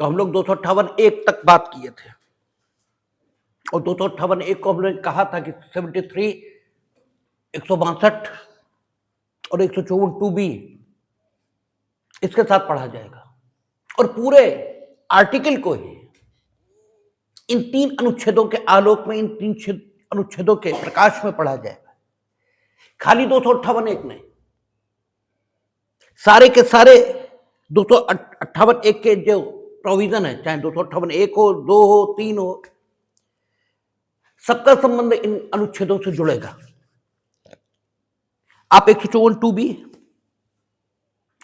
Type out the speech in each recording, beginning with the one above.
तो हम लोग 258(1) तक बात किए थे और 258(1) को हमने कहा था कि 73, 162 और 154(2)B इसके साथ पढ़ा जाएगा और पूरे आर्टिकल को ही इन 3 अनुच्छेदों के आलोक में, इन 3 अनुच्छेदों के प्रकाश में पढ़ा जाएगा। खाली 258(1) नहीं, सारे के सारे 258(1) के जो प्रोविजन है, चाहे 258(1) हो, 2 हो, 3 हो, सबका संबंध इन अनुच्छेदों से जुड़ेगा। आप 154(2)B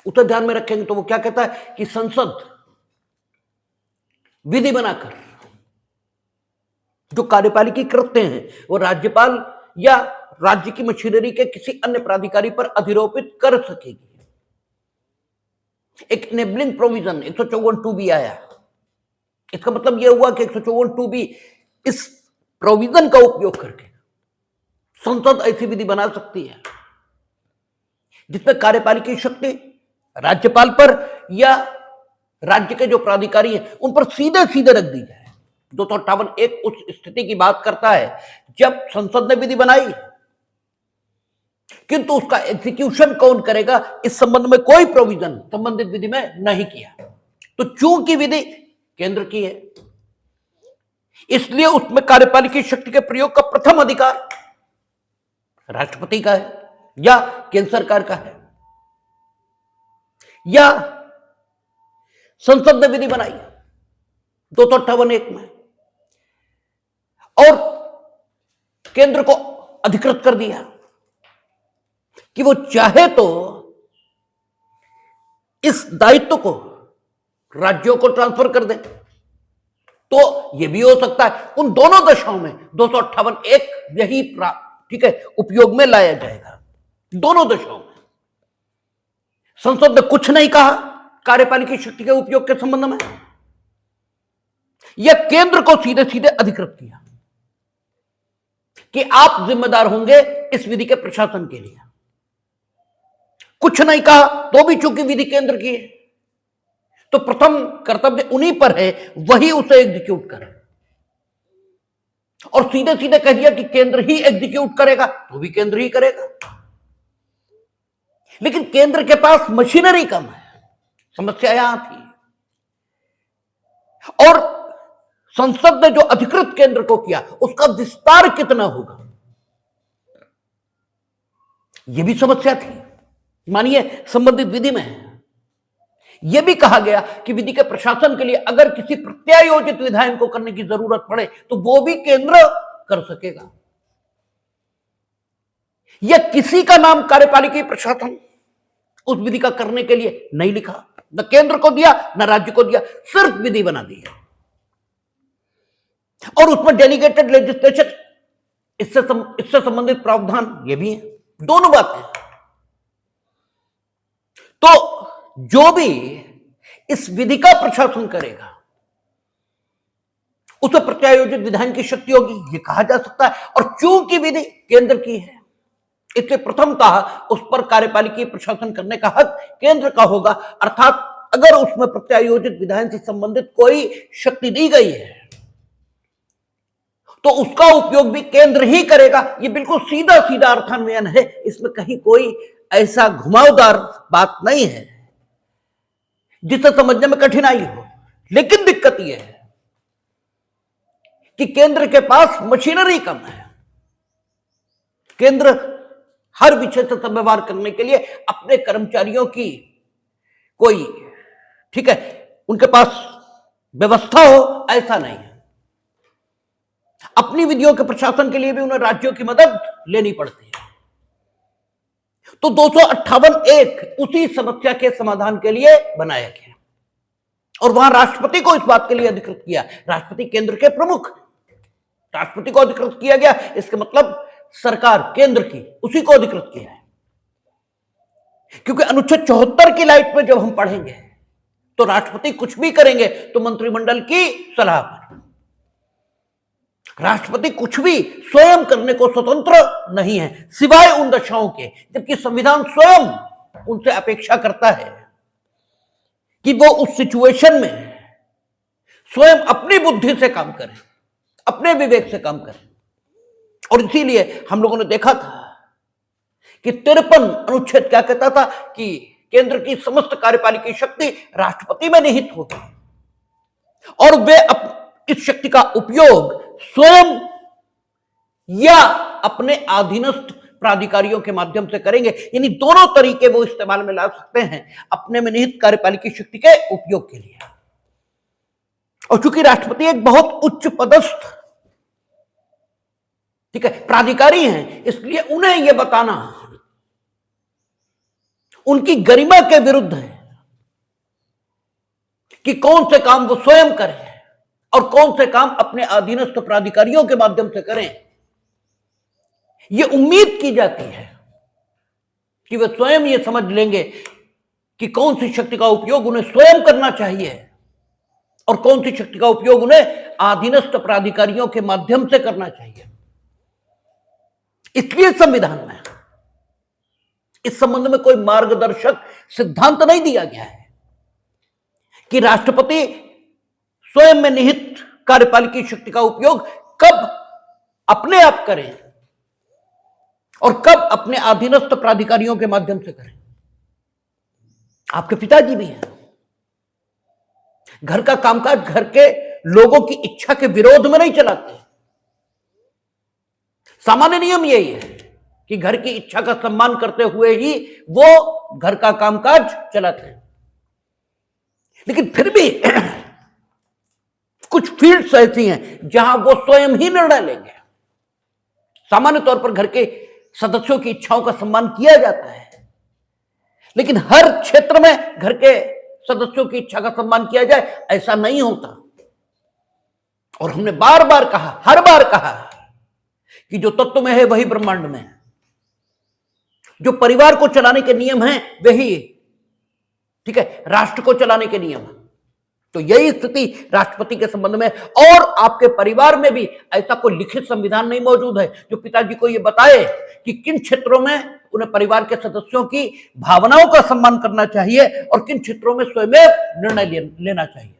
उसे ध्यान में रखेंगे तो वो क्या कहता है कि संसद विधि बनाकर जो कार्यपालिकी कृत्य हैं वो राज्यपाल या राज्य की मशीनरी के किसी अन्य प्राधिकारी पर अधिरोपित कर सकेगी। एक इनेबलिंग प्रोविजन 154(2)B आया। इसका मतलब यह हुआ कि 154(2)B इस प्रोविजन का उपयोग करके संसद ऐसी विधि बना सकती है जिसमें कार्यपालिकी शक्ति राज्यपाल पर या राज्य के जो प्राधिकारी हैं उन पर सीधे सीधे रख दी जाए। 258(1) उस स्थिति की बात करता है जब संसद ने विधि बनाई किंतु उसका एग्जीक्यूशन कौन करेगा इस संबंध में कोई प्रोविजन संबंधित विधि में नहीं किया। तो चूंकि विधि केंद्र की है इसलिए उसमें कार्यपालिकी शक्ति के प्रयोग का प्रथम अधिकार राष्ट्रपति का है या केंद्र सरकार का है या संसद ने विधि बनाई 258(1) में और केंद्र को अधिकृत कर दिया कि वो चाहे तो इस दायित्व को राज्यों को ट्रांसफर कर दे। तो यह भी हो सकता है उन दोनों दशाओं में 258(1) यही ठीक है उपयोग में लाया जाएगा। दोनों दशाओं में संसद ने कुछ नहीं कहा कार्यपालिकी शक्ति के उपयोग के संबंध में, यह केंद्र को सीधे सीधे अधिकृत किया कि आप जिम्मेदार होंगे इस विधि के प्रशासन के लिए। कुछ नहीं कहा तो भी चूंकि विधि केंद्र की है तो प्रथम कर्तव्य उन्हीं पर है, वही उसे एग्जीक्यूट करे। और सीधे सीधे कह दिया कि केंद्र ही एग्जीक्यूट करेगा तो भी केंद्र ही करेगा। लेकिन केंद्र के पास मशीनरी कम है, समस्या यहां थी। और संसद ने जो अधिकृत केंद्र को किया उसका विस्तार कितना होगा यह भी समस्या थी। मानिए संबंधित विधि में यह भी कहा गया कि विधि के प्रशासन के लिए अगर किसी प्रत्यायोजित विधायन को करने की जरूरत पड़े तो वो भी केंद्र कर सकेगा। यह किसी का नाम कार्यपालिकी प्रशासन उस विधि का करने के लिए नहीं लिखा, न केंद्र को दिया न राज्य को दिया, सिर्फ विधि बना दी है। और उसमें डेलीगेटेड लेजिस्लेशन इससे संबंधित प्रावधान ये भी है। दोनों बातें। तो जो भी इस विधि का प्रशासन करेगा उसे प्रत्यायोजित विधान की शक्ति होगी, ये कहा जा सकता है। और चूंकि विधि केंद्र की है इसलिए प्रथमतः उस पर कार्यपालिकी प्रशासन करने का हक केंद्र का होगा। अर्थात अगर उसमें प्रत्यायोजित विधान से संबंधित कोई शक्ति दी गई है तो उसका उपयोग भी केंद्र ही करेगा। ये बिल्कुल सीधा सीधा अर्थान्वयन है, इसमें कहीं कोई ऐसा घुमावदार बात नहीं है जिसे समझने में कठिनाई हो। लेकिन दिक्कत यह है कि केंद्र के पास मशीनरी कम है। केंद्र हर विषय से व्यवहार करने के लिए अपने कर्मचारियों की कोई ठीक है उनके पास व्यवस्था हो ऐसा नहीं है। अपनी विधियों के प्रशासन के लिए भी उन्हें राज्यों की मदद लेनी पड़ती है। तो 258(1) उसी समस्या के समाधान के लिए बनाया गया और वहां राष्ट्रपति को इस बात के लिए अधिकृत किया। राष्ट्रपति केंद्र के प्रमुख, राष्ट्रपति को अधिकृत किया गया, इसका मतलब सरकार केंद्र की उसी को अधिकृत किया है। क्योंकि अनुच्छेद 74 की लाइट में जब हम पढ़ेंगे तो राष्ट्रपति कुछ भी करेंगे तो मंत्रिमंडल की सलाह पर। राष्ट्रपति कुछ भी स्वयं करने को स्वतंत्र नहीं है सिवाय उन दशाओं के जबकि संविधान स्वयं उनसे अपेक्षा करता है कि वो उस सिचुएशन में स्वयं अपनी बुद्धि से काम करें, अपने विवेक से काम करें। और इसीलिए हम लोगों ने देखा था कि 53 अनुच्छेद क्या कहता था कि केंद्र की समस्त कार्यपालिकी शक्ति राष्ट्रपति में निहित होगी और वे इस शक्ति का उपयोग स्वयं या अपने अधीनस्थ प्राधिकारियों के माध्यम से करेंगे। यानी दोनों तरीके वो इस्तेमाल में ला सकते हैं अपने में निहित कार्यपालिकी शक्ति के उपयोग के लिए। और चूंकि राष्ट्रपति एक बहुत उच्च पदस्थ ठीक है प्राधिकारी हैं, इसलिए उन्हें यह बताना उनकी गरिमा के विरुद्ध है कि कौन से काम वो स्वयं करें और कौन से काम अपने अधीनस्थ प्राधिकारियों के माध्यम से करें। यह उम्मीद की जाती है कि वे स्वयं यह समझ लेंगे कि कौन सी शक्ति का उपयोग उन्हें स्वयं करना चाहिए और कौन सी शक्ति का उपयोग उन्हें अधीनस्थ प्राधिकारियों के माध्यम से करना चाहिए। इसलिए संविधान में इस संबंध में कोई मार्गदर्शक सिद्धांत नहीं दिया गया है कि राष्ट्रपति स्वयं में निहित कार्यपालिकी शक्ति का उपयोग कब अपने आप करें और कब अपने अधीनस्थ प्राधिकारियों के माध्यम से करें। आपके पिताजी भी हैं, घर का कामकाज घर के लोगों की इच्छा के विरोध में नहीं चलाते। सामान्य नियम यही है कि घर की इच्छा का सम्मान करते हुए ही वो घर का कामकाज चलाते हैं। लेकिन फिर भी कुछ फील्ड्स ऐसी हैं जहां वो स्वयं ही निर्णय लेंगे। सामान्य तौर पर घर के सदस्यों की इच्छाओं का सम्मान किया जाता है, लेकिन हर क्षेत्र में घर के सदस्यों की इच्छा का सम्मान किया जाए ऐसा नहीं होता। और हमने बार बार कहा, हर बार कहा कि जो तत्व में है वही ब्रह्मांड में है। जो परिवार को चलाने के नियम हैं वही ठीक है राष्ट्र को चलाने के नियम है। तो यही स्थिति राष्ट्रपति के संबंध में। और आपके परिवार में भी ऐसा कोई लिखित संविधान नहीं मौजूद है जो पिताजी को यह बताए कि किन क्षेत्रों में उन्हें परिवार के सदस्यों की भावनाओं का सम्मान करना चाहिए और किन क्षेत्रों में स्वयं निर्णय लेना चाहिए।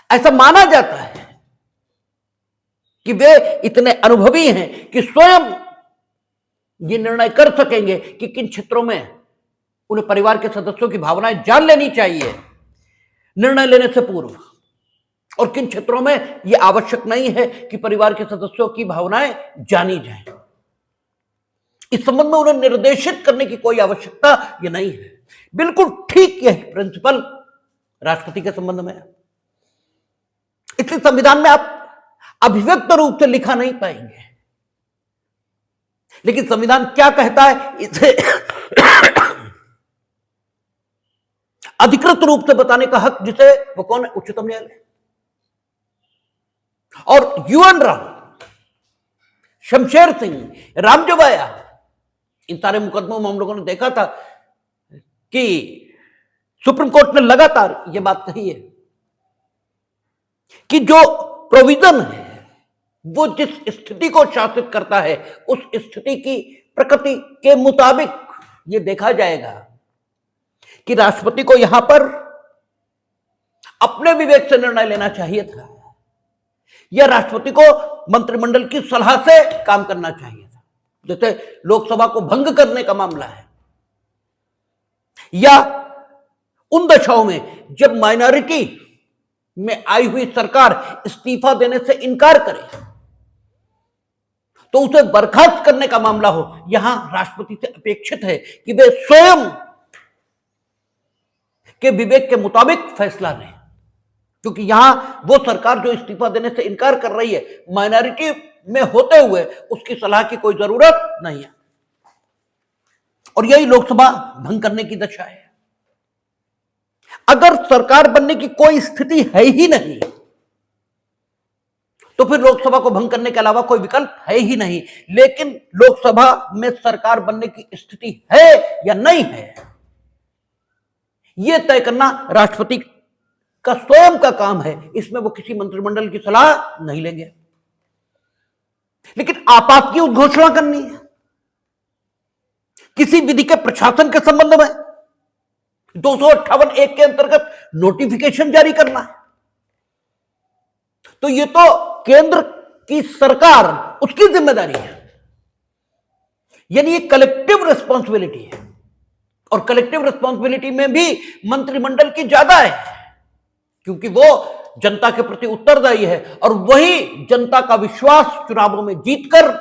ऐसा माना जाता है कि वे इतने अनुभवी हैं कि स्वयं ये निर्णय कर सकेंगे कि किन क्षेत्रों में उन्हें परिवार के सदस्यों की भावनाएं जान लेनी चाहिए निर्णय लेने से पूर्व, और किन क्षेत्रों में यह आवश्यक नहीं है कि परिवार के सदस्यों की भावनाएं जानी जाएं। इस संबंध में उन्हें निर्देशित करने की कोई आवश्यकता यह नहीं है। बिल्कुल ठीक यही प्रिंसिपल राष्ट्रपति के संबंध में है। इसलिए संविधान में आप अभिव्यक्त रूप से लिखा नहीं पाएंगे, लेकिन संविधान क्या कहता है इसे अधिकृत रूप से बताने का हक जिसे वो कौन है? उच्चतम न्यायालय। और यूएन राव, शमशेर सिंह, रामजवाया, इन सारे मुकदमों में हम लोगों ने देखा था कि सुप्रीम कोर्ट ने लगातार यह बात कही है कि जो प्रोविजन है वो जिस स्थिति को शासित करता है उस स्थिति की प्रकृति के मुताबिक यह देखा जाएगा कि राष्ट्रपति को यहां पर अपने विवेक से निर्णय लेना चाहिए था या राष्ट्रपति को मंत्रिमंडल की सलाह से काम करना चाहिए था। जैसे लोकसभा को भंग करने का मामला है, या उन दशाओं में जब माइनॉरिटी में आई हुई सरकार इस्तीफा देने से इनकार करे तो उसे बर्खास्त करने का मामला हो, यहां राष्ट्रपति से अपेक्षित है कि वे स्वयं के विवेक के मुताबिक फैसला लें, क्योंकि यहां वो सरकार जो इस्तीफा देने से इनकार कर रही है माइनॉरिटी में होते हुए उसकी सलाह की कोई जरूरत नहीं है। और यही लोकसभा भंग करने की दशा है। अगर सरकार बनने की कोई स्थिति है ही नहीं तो फिर लोकसभा को भंग करने के अलावा कोई विकल्प है ही नहीं। लेकिन लोकसभा में सरकार बनने की स्थिति है या नहीं है यह तय करना राष्ट्रपति का स्वयं का काम है। इसमें वो किसी मंत्रिमंडल की सलाह नहीं लेंगे। लेकिन आपात की उद्घोषणा करनी है किसी विधि के प्रशासन के संबंध में 258(1) के अंतर्गत नोटिफिकेशन जारी करना है, तो ये तो केंद्र की सरकार, उसकी जिम्मेदारी है, यानी ये कलेक्टिव रिस्पॉन्सिबिलिटी है। और कलेक्टिव रिस्पॉन्सिबिलिटी में भी मंत्रिमंडल की ज्यादा है, क्योंकि वो जनता के प्रति उत्तरदायी है और वही जनता का विश्वास चुनावों में जीतकर,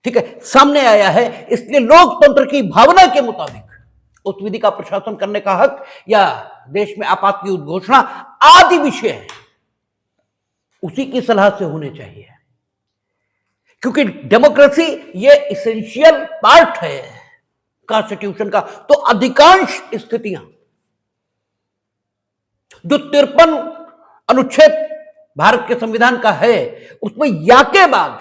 ठीक है, सामने आया है। इसलिए लोकतंत्र की भावना के मुताबिक उस विधि का प्रशासन करने का हक या देश में आपात की उद्घोषणा आदि विषय है, उसी की सलाह से होने चाहिए, क्योंकि डेमोक्रेसी ये इसेंशियल पार्ट है कॉन्स्टिट्यूशन का। तो अधिकांश स्थितियां जो 53 अनुच्छेद भारत के संविधान का है, उसमें या के बाद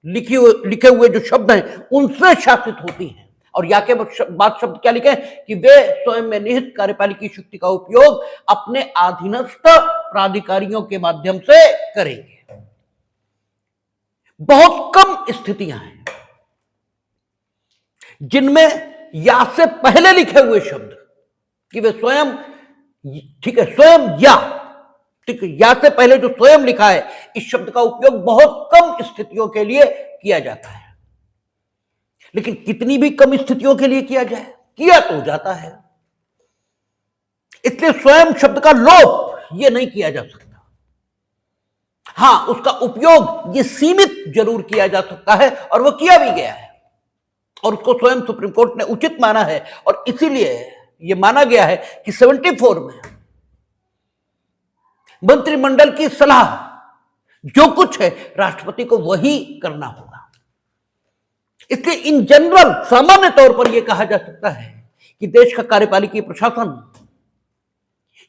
लिखे हुए जो शब्द हैं उनसे शासित होती हैं। और या के बाद शब्द क्या लिखे कि वे स्वयं में निहित कार्यपालिकी शक्ति का उपयोग अपने अधीनस्थ प्राधिकारियों के माध्यम से करेंगे। बहुत कम स्थितियां हैं जिनमें या से पहले लिखे हुए शब्द कि वे स्वयं, ठीक है, स्वयं या, ठीक है, या से पहले जो स्वयं लिखा है, इस शब्द का उपयोग बहुत कम स्थितियों के लिए किया जाता है। लेकिन कितनी भी कम स्थितियों के लिए किया जाए, किया तो जाता है। इसलिए स्वयं शब्द का लोप यह नहीं किया जा सकता। हां, उसका उपयोग ये सीमित जरूर किया जा सकता है और वह किया भी गया है, और उसको स्वयं सुप्रीम कोर्ट ने उचित माना है। और इसीलिए यह माना गया है कि 74 में मंत्रिमंडल की सलाह जो कुछ है राष्ट्रपति को वही करना होगा। इसलिए इन जनरल, सामान्य तौर पर यह कहा जा सकता है कि देश का कार्यपालिकी प्रशासन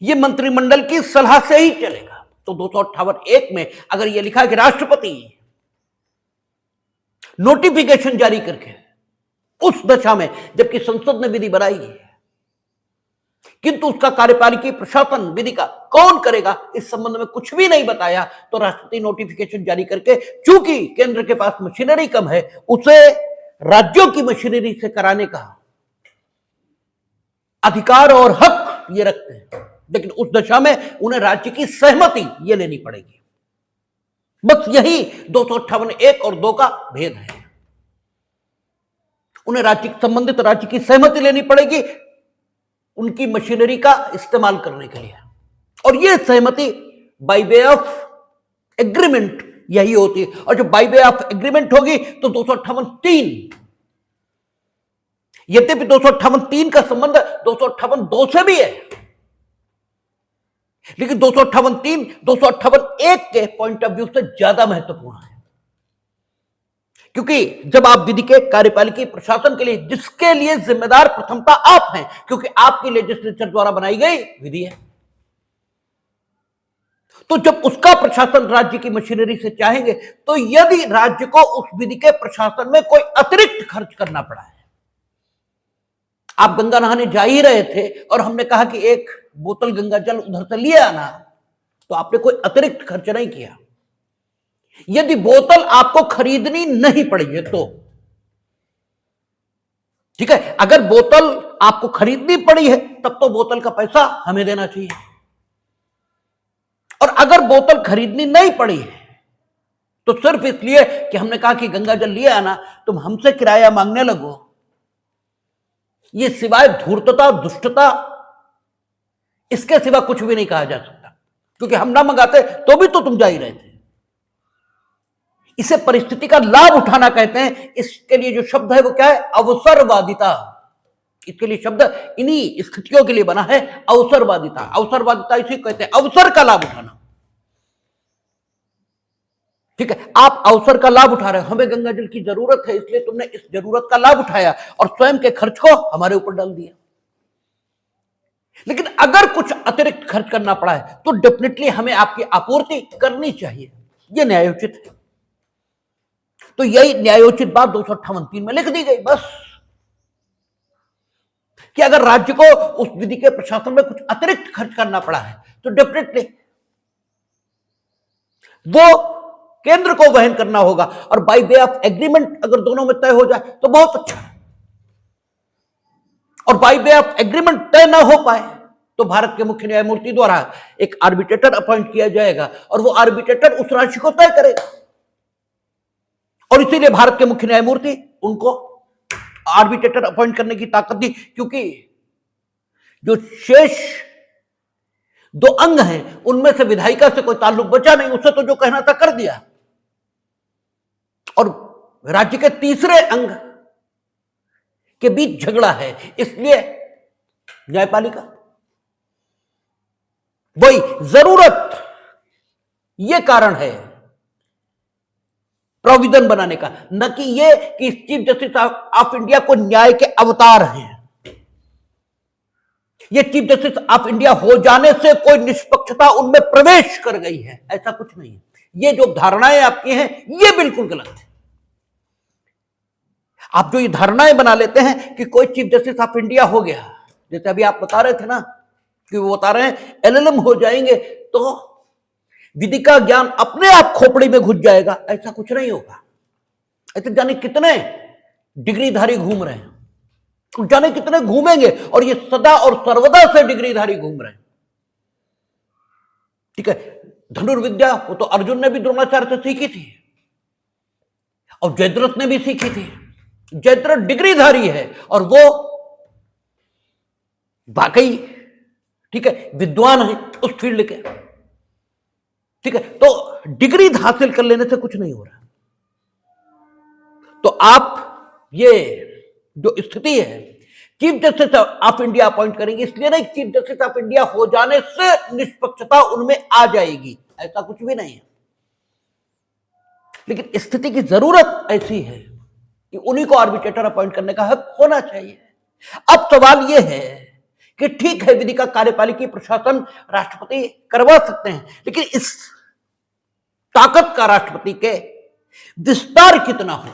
यह मंत्रिमंडल की सलाह से ही चलेगा। तो 258(1) में अगर यह लिखा है कि राष्ट्रपति नोटिफिकेशन जारी करके, उस दशा में जबकि संसद ने विधि बनाई है, किंतु उसका कार्यपालिकी प्रशासन विधि का कौन करेगा इस संबंध में कुछ भी नहीं बताया, तो राष्ट्रपति नोटिफिकेशन जारी करके, चूंकि केंद्र के पास मशीनरी कम है, उसे राज्यों की मशीनरी से कराने का अधिकार और हक ये रखते हैं। लेकिन उस दशा में उन्हें राज्य की सहमति ये लेनी पड़ेगी। बस यही 258(1) और 2 का भेद है। उन्हें संबंधित राज्य की सहमति लेनी पड़ेगी उनकी मशीनरी का इस्तेमाल करने के लिए, और यह सहमति बाय वे ऑफ एग्रीमेंट यही होती है। और जब बाय वे ऑफ एग्रीमेंट होगी तो 258(3), यद्यपि 258(3) का संबंध 258(2) से भी है, लेकिन 258(3) 258(1) के पॉइंट ऑफ व्यू से ज्यादा महत्वपूर्ण है, क्योंकि जब आप विधि के कार्यपालिकी प्रशासन के लिए, जिसके लिए जिम्मेदार प्रथमता आप हैं, क्योंकि आपकी लेजिस्लेचर द्वारा बनाई गई विधि है, तो जब उसका प्रशासन राज्य की मशीनरी से चाहेंगे, तो यदि राज्य को उस विधि के प्रशासन में कोई अतिरिक्त खर्च करना पड़ा है, आप गंगा नहाने जा ही रहे थे और हमने कहा कि एक बोतल गंगा जल उधर से लिए आना, तो आपने कोई अतिरिक्त खर्च नहीं किया। यदि बोतल आपको खरीदनी नहीं पड़ी है तो ठीक है, अगर बोतल आपको खरीदनी पड़ी है तब तो बोतल का पैसा हमें देना चाहिए, और अगर बोतल खरीदनी नहीं पड़ी है तो सिर्फ इसलिए कि हमने कहा कि गंगा जल लिए आना, तुम हमसे किराया मांगने लगो, ये सिवाय धूर्तता, दुष्टता, इसके सिवा कुछ भी नहीं कहा जा सकता, क्योंकि हम ना मंगाते तो भी तो तुम जा ही रहे थे। इसे परिस्थिति का लाभ उठाना कहते हैं। इसके लिए जो शब्द है वो क्या है? अवसरवादिता। इसके लिए शब्द इन्हीं स्थितियों के लिए बना है, अवसरवादिता। अवसरवादिता इसे कहते हैं, अवसर का लाभ उठाना। ठीक है, आप अवसर का लाभ उठा रहे हो, हमें गंगा जल की जरूरत है, इसलिए तुमने इस जरूरत का लाभ उठाया और स्वयं के खर्च को हमारे ऊपर डाल दिया। लेकिन अगर कुछ अतिरिक्त खर्च करना पड़ा है तो डेफिनेटली हमें आपकी आपूर्ति करनी चाहिए, यह न्यायोचित है। तो यही न्यायोचित बात 258(3) में लिख दी गई, बस कि अगर राज्य को उस विधि के प्रशासन में कुछ अतिरिक्त खर्च करना पड़ा है तो डेफिनेटली वो केंद्र को वहन करना होगा, और बाय वे ऑफ एग्रीमेंट अगर दोनों में तय हो जाए तो बहुत अच्छा है। और बाय वे ऑफ एग्रीमेंट तय ना हो पाए तो भारत के मुख्य न्यायमूर्ति द्वारा एक आर्बिट्रेटर अपॉइंट किया जाएगा और वो आर्बिट्रेटर उस राशि को तय करेगा। और इसीलिए भारत के मुख्य न्यायमूर्ति उनको आर्बिट्रेटर अपॉइंट करने की ताकत दी, क्योंकि जो शेष 2 अंग हैं उनमें से विधायिका से कोई ताल्लुक बचा नहीं, उससे तो जो कहना था कर दिया। और राज्य के तीसरे अंग के बीच झगड़ा है, इसलिए न्यायपालिका वही जरूरत, यह कारण है प्रोविजन बनाने का, न कि यह कि चीफ जस्टिस ऑफ इंडिया को न्याय के अवतार हैं। ये चीफ जस्टिस ऑफ इंडिया हो जाने से कोई निष्पक्षता उनमें प्रवेश कर गई है, ऐसा कुछ नहीं है। ये जो धारणाएं आपकी हैं ये बिल्कुल गलत है। आप जो ये धारणाएं बना लेते हैं कि कोई चीफ जस्टिस ऑफ इंडिया हो गया, जैसे अभी आप बता रहे थे ना कि वो बता रहे हैं एलएलएम हो जाएंगे तो विधि का ज्ञान अपने आप खोपड़ी में घुस जाएगा, ऐसा कुछ नहीं होगा। ऐसे जाने कितने डिग्रीधारी घूम रहे हैं, जाने कितने घूमेंगे, और ये सदा और सर्वदा से डिग्रीधारी घूम रहे हैं। ठीक है, धनुर्विद्या वो तो अर्जुन ने भी द्रोणाचार्य से सीखी थी और जयद्रथ ने भी सीखी थी। जयद्रथ डिग्रीधारी है और वो वाकई ठीक है विद्वान है उस फील्ड के। ठीक है, तो डिग्री हासिल कर लेने से कुछ नहीं हो रहा। तो आप ये जो स्थिति है, chief justice of India appoint करेंगे इसलिए नहीं चीफ जस्टिस ऑफ इंडिया हो जाने से निष्पक्षता उनमें आ जाएगी, ऐसा कुछ भी नहीं है। लेकिन स्थिति की जरूरत ऐसी है कि उन्हीं को आर्बिट्रेटर अपॉइंट करने का हक होना चाहिए। अब सवाल यह है कि ठीक है विधि का कार्यपालिकी प्रशासन राष्ट्रपति करवा सकते हैं, लेकिन इस ताकत का राष्ट्रपति के विस्तार कितना हो।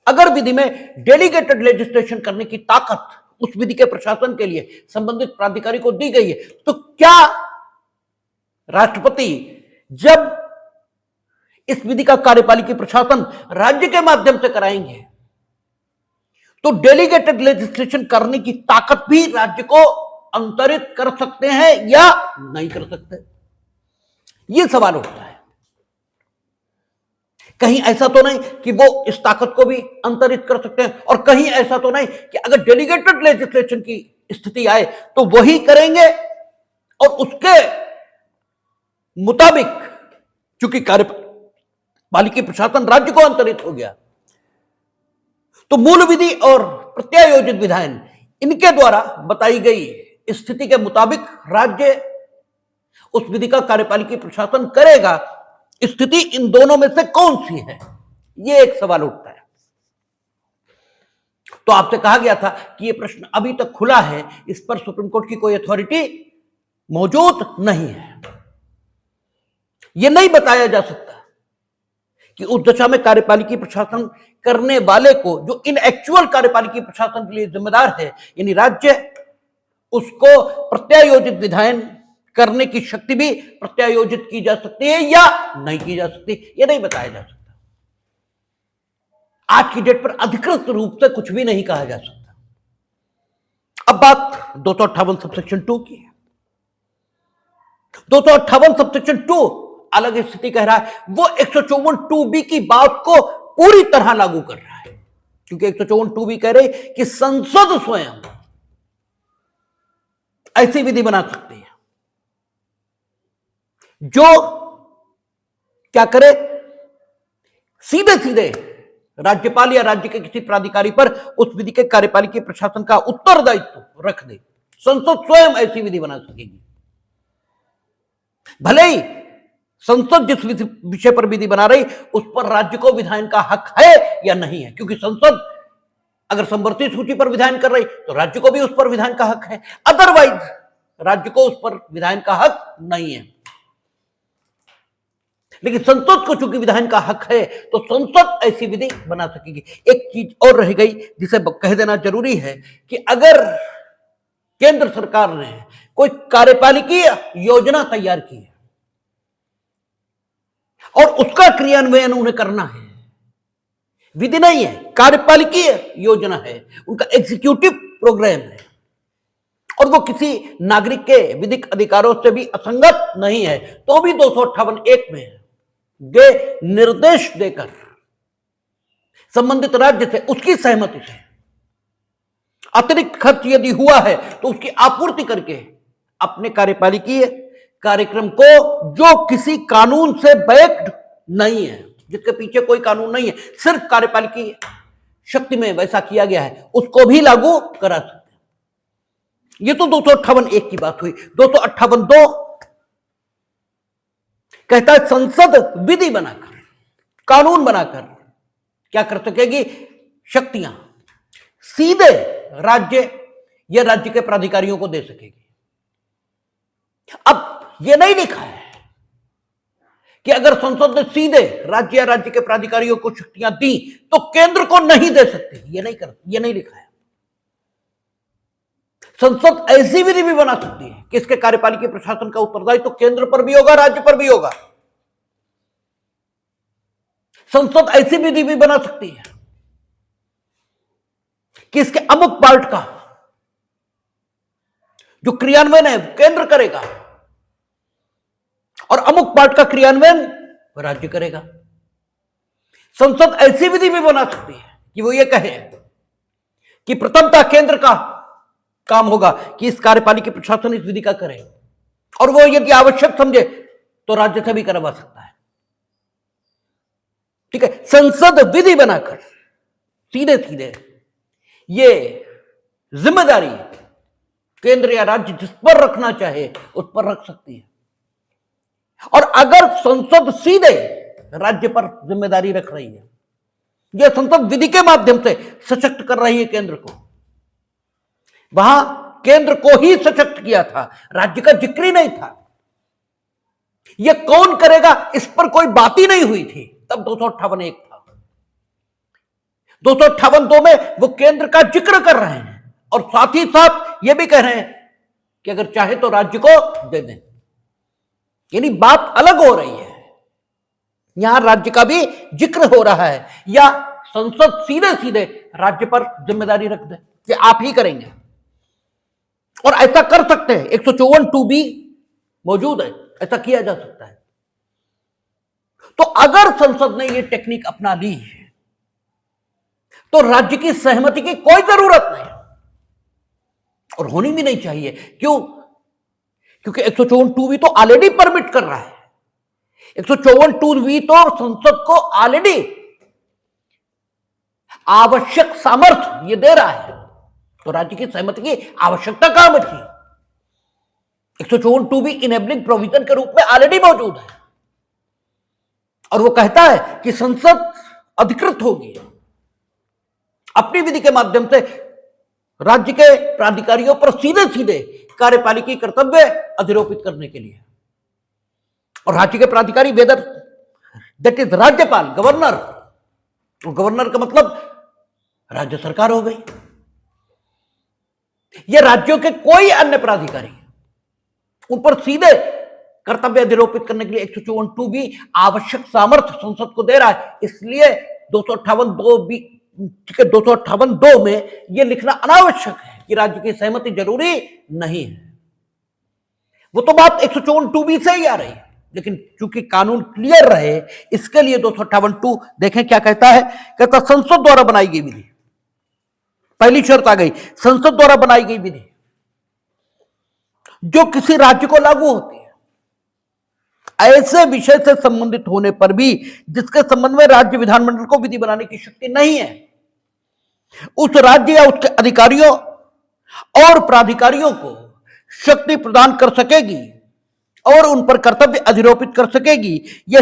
अगर विधि में डेलीगेटेड लेजिस्लेशन करने की ताकत उस विधि के प्रशासन के लिए संबंधित प्राधिकारी को दी गई है, तो क्या राष्ट्रपति जब इस विधि का कार्यपालिकी प्रशासन राज्य के माध्यम से कराएंगे तो डेलीगेटेड लेजिस्लेशन करने की ताकत भी राज्य को अंतरित कर सकते हैं या नहीं कर सकते, यह सवाल उठता है। कहीं ऐसा तो नहीं कि वो इस ताकत को भी अंतरित कर सकते हैं, और कहीं ऐसा तो नहीं कि अगर डेलीगेटेड लेजिस्लेशन की स्थिति आए तो वही करेंगे और उसके मुताबिक चूंकि कार्यपालिकी प्रशासन राज्य को अंतरित हो गया तो मूल विधि और प्रत्यायोजित विधान इनके द्वारा बताई गई स्थिति के मुताबिक राज्य उस विधि का कार्यपालिकी प्रशासन करेगा। स्थिति इन दोनों में से कौन सी है, यह एक सवाल उठता है। तो आपसे कहा गया था कि यह प्रश्न अभी तक खुला है, इस पर सुप्रीम कोर्ट की कोई अथॉरिटी मौजूद नहीं है। यह नहीं बताया जा सकता कि उस दशा में कार्यपालिकी प्रशासन करने वाले को जो इन एक्चुअल कार्यपालिकी प्रशासन के लिए जिम्मेदार है यानी राज्य, उसको प्रत्यायोजित विधान करने की शक्ति भी प्रत्यायोजित की जा सकती है या नहीं की जा सकती, यह नहीं बताया जा सकता। आज की डेट पर अधिकृत रूप से कुछ भी नहीं कहा जा सकता। अब बात 258 सबसेक्शन 2 की है। 258 सबसेक्शन 2 अलग स्थिति कह रहा है, वो 154 2B की बात को पूरी तरह लागू कर रहा है, क्योंकि 154 2B कह रहे कि संसद स्वयं ऐसी विधि बना सकती है जो क्या करे, सीधे सीधे राज्यपाल या राज्य के किसी प्राधिकारी पर उस विधि के कार्यपालिकी प्रशासन का उत्तरदायित्व रख दे। संसद स्वयं ऐसी विधि बना सकेगी। भले ही संसद जिस विषय पर विधि बना रही उस पर राज्य को विधान का हक है या नहीं है, क्योंकि संसद अगर संवर्ती सूची पर विधान कर रही तो राज्य को भी उस पर विधान का हक है, अदरवाइज राज्य को उस पर विधान का हक नहीं है। लेकिन संसद को चूंकि विधान का हक है तो संसद ऐसी विधि बना सकेगी। एक चीज और रह गई जिसे कह देना जरूरी है कि अगर केंद्र सरकार ने कोई कार्यपालिकी योजना तैयार की है और उसका क्रियान्वयन उन्हें करना है, विधि नहीं है, कार्यपालिकी योजना है, उनका एग्जीक्यूटिव प्रोग्राम है, और वो किसी नागरिक के विधिक अधिकारों से भी असंगत नहीं है, तो भी 258(1) में ये निर्देश देकर संबंधित राज्य से उसकी सहमति से अतिरिक्त खर्च यदि हुआ है तो उसकी आपूर्ति करके अपने कार्यपालिकीय कार्यक्रम को, जो किसी कानून से बैक्ड नहीं है, जिसके पीछे कोई कानून नहीं है, सिर्फ कार्यपालिकीय शक्ति में वैसा किया गया है, उसको भी लागू करा सकते हैं। ये तो 258(1) की बात हुई। 258(2) कहता है संसद विधि बनाकर, कानून बनाकर क्या कर सकेगी? शक्तियां सीधे राज्य या राज्य के प्राधिकारियों को दे सकेगी। अब यह नहीं लिखा है कि अगर संसद ने सीधे राज्य या राज्य के प्राधिकारियों को शक्तियां दी तो केंद्र को नहीं दे सकती। यह नहीं लिखा है। संसद ऐसी विधि भी बना सकती है कि इसके कार्यपालिकी प्रशासन का उत्तरदायित्व तो केंद्र पर भी होगा, राज्य पर भी होगा। संसद ऐसी विधि भी बना सकती है कि इसके अमुक पार्ट का जो क्रियान्वयन है केंद्र करेगा और अमुक पार्ट का क्रियान्वयन राज्य करेगा। संसद ऐसी विधि भी बना सकती है कि वो ये कहे कि प्रथमतः केंद्र का काम होगा कि इस कार्यपालिकी प्रशासन इस विधि का करे, और वो यदि आवश्यक समझे तो राज्य से भी करवा सकता है। ठीक है, संसद विधि बनाकर सीधे सीधे ये जिम्मेदारी केंद्र या राज्य जिस पर रखना चाहे उस पर रख सकती है। और अगर संसद सीधे राज्य पर जिम्मेदारी रख रही है, यह संसद विधि के माध्यम से सशक्त कर रही है केंद्र को, वहां केंद्र को ही सशक्त किया था, राज्य का जिक्र ही नहीं था। यह कौन करेगा इस पर कोई बात ही नहीं हुई थी, तब 258(1) था। 258(2) में वो केंद्र का जिक्र कर रहे हैं और साथ ही साथ ये भी कह रहे हैं कि अगर चाहे तो राज्य को दे दें। यानी बात अलग हो रही है, यहां राज्य का भी जिक्र हो रहा है, या संसद सीधे सीधे राज्य पर जिम्मेदारी रख दे कि आप ही करेंगे। और ऐसा कर सकते हैं, 154(2) भी मौजूद है, ऐसा किया जा सकता है। तो अगर संसद ने यह टेक्निक अपना ली है तो राज्य की सहमति की कोई जरूरत नहीं और होनी भी नहीं चाहिए। क्यों? क्योंकि 154(2) भी तो ऑलरेडी परमिट कर रहा है। 154(2) भी तो संसद को ऑलरेडी आवश्यक सामर्थ्य ये दे रहा है, तो राज्य की सहमति की आवश्यकता कहां बची? 154(2) भी इनेबलिंग प्रोविजन के रूप में ऑलरेडी मौजूद है और वो कहता है कि संसद अधिकृत होगी अपनी विधि के माध्यम से राज्य के प्राधिकारियों पर सीधे सीधे कार्यपालिकी कर्तव्य अधिरोपित करने के लिए। और राज्य के प्राधिकारी वेदर दैट इज राज्यपाल, गवर्नर, और गवर्नर का मतलब राज्य सरकार हो गई। ये राज्यों के कोई अन्य प्राधिकारी उन पर सीधे कर्तव्य अधिरोपित करने के लिए 154(2) भी आवश्यक सामर्थ्य संसद को दे रहा है। इसलिए 258(2) भी 258(2) में यह लिखना अनावश्यक है कि राज्य की सहमति जरूरी नहीं है। वो तो बात 154(2) भी से ही आ रही है, लेकिन चूंकि कानून क्लियर रहे इसके लिए 258(2) देखें क्या कहता है। कहता संसद द्वारा बनाई गई विधि, पहली शर्त आ गई, संसद द्वारा बनाई गई विधि जो किसी राज्य को लागू होती है ऐसे विषय से संबंधित होने पर भी जिसके संबंध में राज्य विधानमंडल को विधि बनाने की शक्ति नहीं है, उस राज्य या उसके अधिकारियों और प्राधिकारियों को शक्ति प्रदान कर सकेगी और उन पर कर्तव्य अधिरोपित कर सकेगी। यह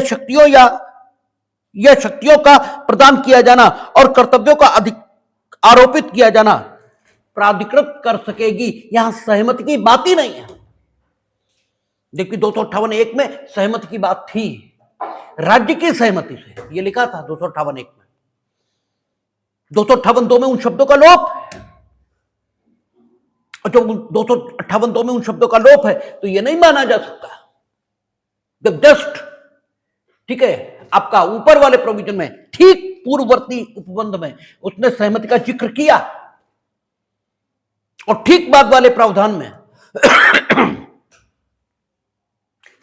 शक्तियों का प्रदान किया जाना और कर्तव्यों का आरोपित किया जाना प्राधिकृत कर सकेगी। यहां सहमति की बात ही नहीं है, जबकि 258(1) में सहमति की बात थी, राज्य की सहमति से यह लिखा था 258(1) में। 258(2) में उन शब्दों का लोप है, और जब 258(2) में उन शब्दों का लोप है तो यह नहीं माना जा सकता जब जस्ट ठीक है आपका ऊपर वाले प्रोविजन में ठीक पूर्ववर्ती उपबंध में उसने सहमति का जिक्र किया और ठीक बाद वाले प्रावधान में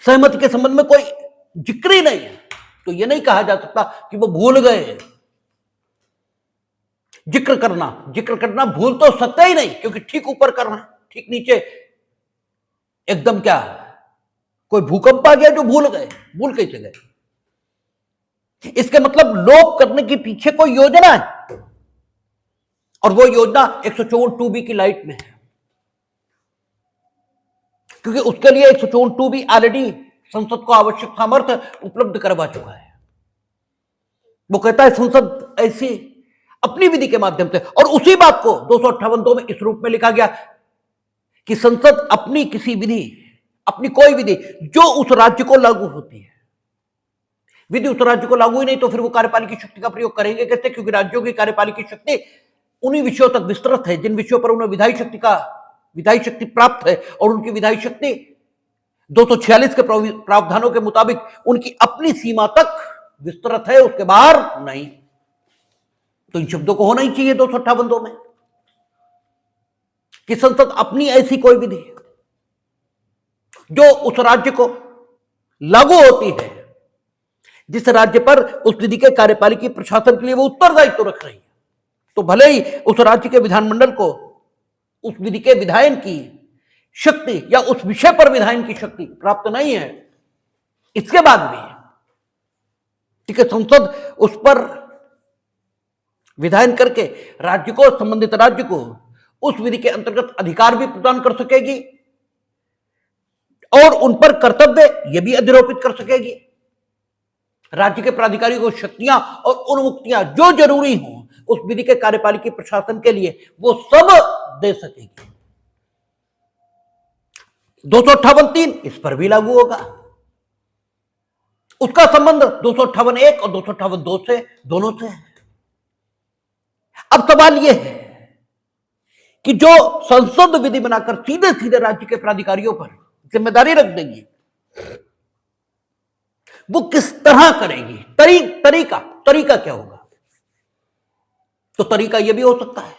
सहमति के संबंध में कोई जिक्र ही नहीं है, तो यह नहीं कहा जा सकता कि वो भूल गए। जिक्र करना भूल तो सकता ही नहीं, क्योंकि ठीक ऊपर करना, ठीक नीचे एकदम क्या कोई भूकंप आ गया जो भूल कैसे गए। इसके मतलब लोप करने के पीछे कोई योजना है, और वो योजना 154(2)B की लाइट में है, क्योंकि उसके लिए 154(2)B ऑलरेडी संसद को आवश्यक सामर्थ्य उपलब्ध करवा चुका है। वो कहता है संसद ऐसी अपनी विधि के माध्यम से, और उसी बात को 258(2) में इस रूप में लिखा गया कि संसद अपनी किसी विधि, अपनी कोई विधि जो उस राज्य को लागू होती है, विधि उस राज्य को लागू ही नहीं तो फिर वो कार्यपालिकी शक्ति का प्रयोग करेंगे कैसे? क्योंकि राज्यों की कार्यपालिकी शक्ति उन्हीं विषयों तक विस्तृत है जिन विषयों पर उन्हें विधायी शक्ति प्राप्त है, और उनकी विधायी शक्ति 246 के प्रावधानों के मुताबिक उनकी अपनी सीमा तक विस्तृत है, उसके बाहर नहीं। तो इन शब्दों को होना ही चाहिए 258(2) में कि संसद अपनी ऐसी कोई विधि जो उस राज्य को लागू होती है, जिस राज्य पर उस विधि के कार्यपालिकी प्रशासन के लिए वो उत्तरदायित्व तो रख रही है, तो भले ही उस राज्य के विधानमंडल को उस विधि के विधायन की शक्ति या उस विषय पर विधायन की शक्ति प्राप्त नहीं है, इसके बाद भी ठीक है संसद उस पर विधायन करके राज्य को, संबंधित राज्य को उस विधि के अंतर्गत अधिकार भी प्रदान कर सकेगी और उन पर कर्तव्य यह भी अधिरोपित कर सकेगी। राज्य के प्राधिकारी को शक्तियां और उन्मुक्तियां जो जरूरी हो उस विधि के कार्यपालिकी प्रशासन के लिए वो सब दे सकेगी। 258(3) इस पर भी लागू होगा। उसका संबंध 258(1) और 258(2) से दोनों से है। अब सवाल यह है कि जो संसद विधि बनाकर सीधे सीधे राज्य के प्राधिकारियों पर जिम्मेदारी रख देगी, वो किस तरह करेगी? तरीका क्या होगा? तो तरीका यह भी हो सकता है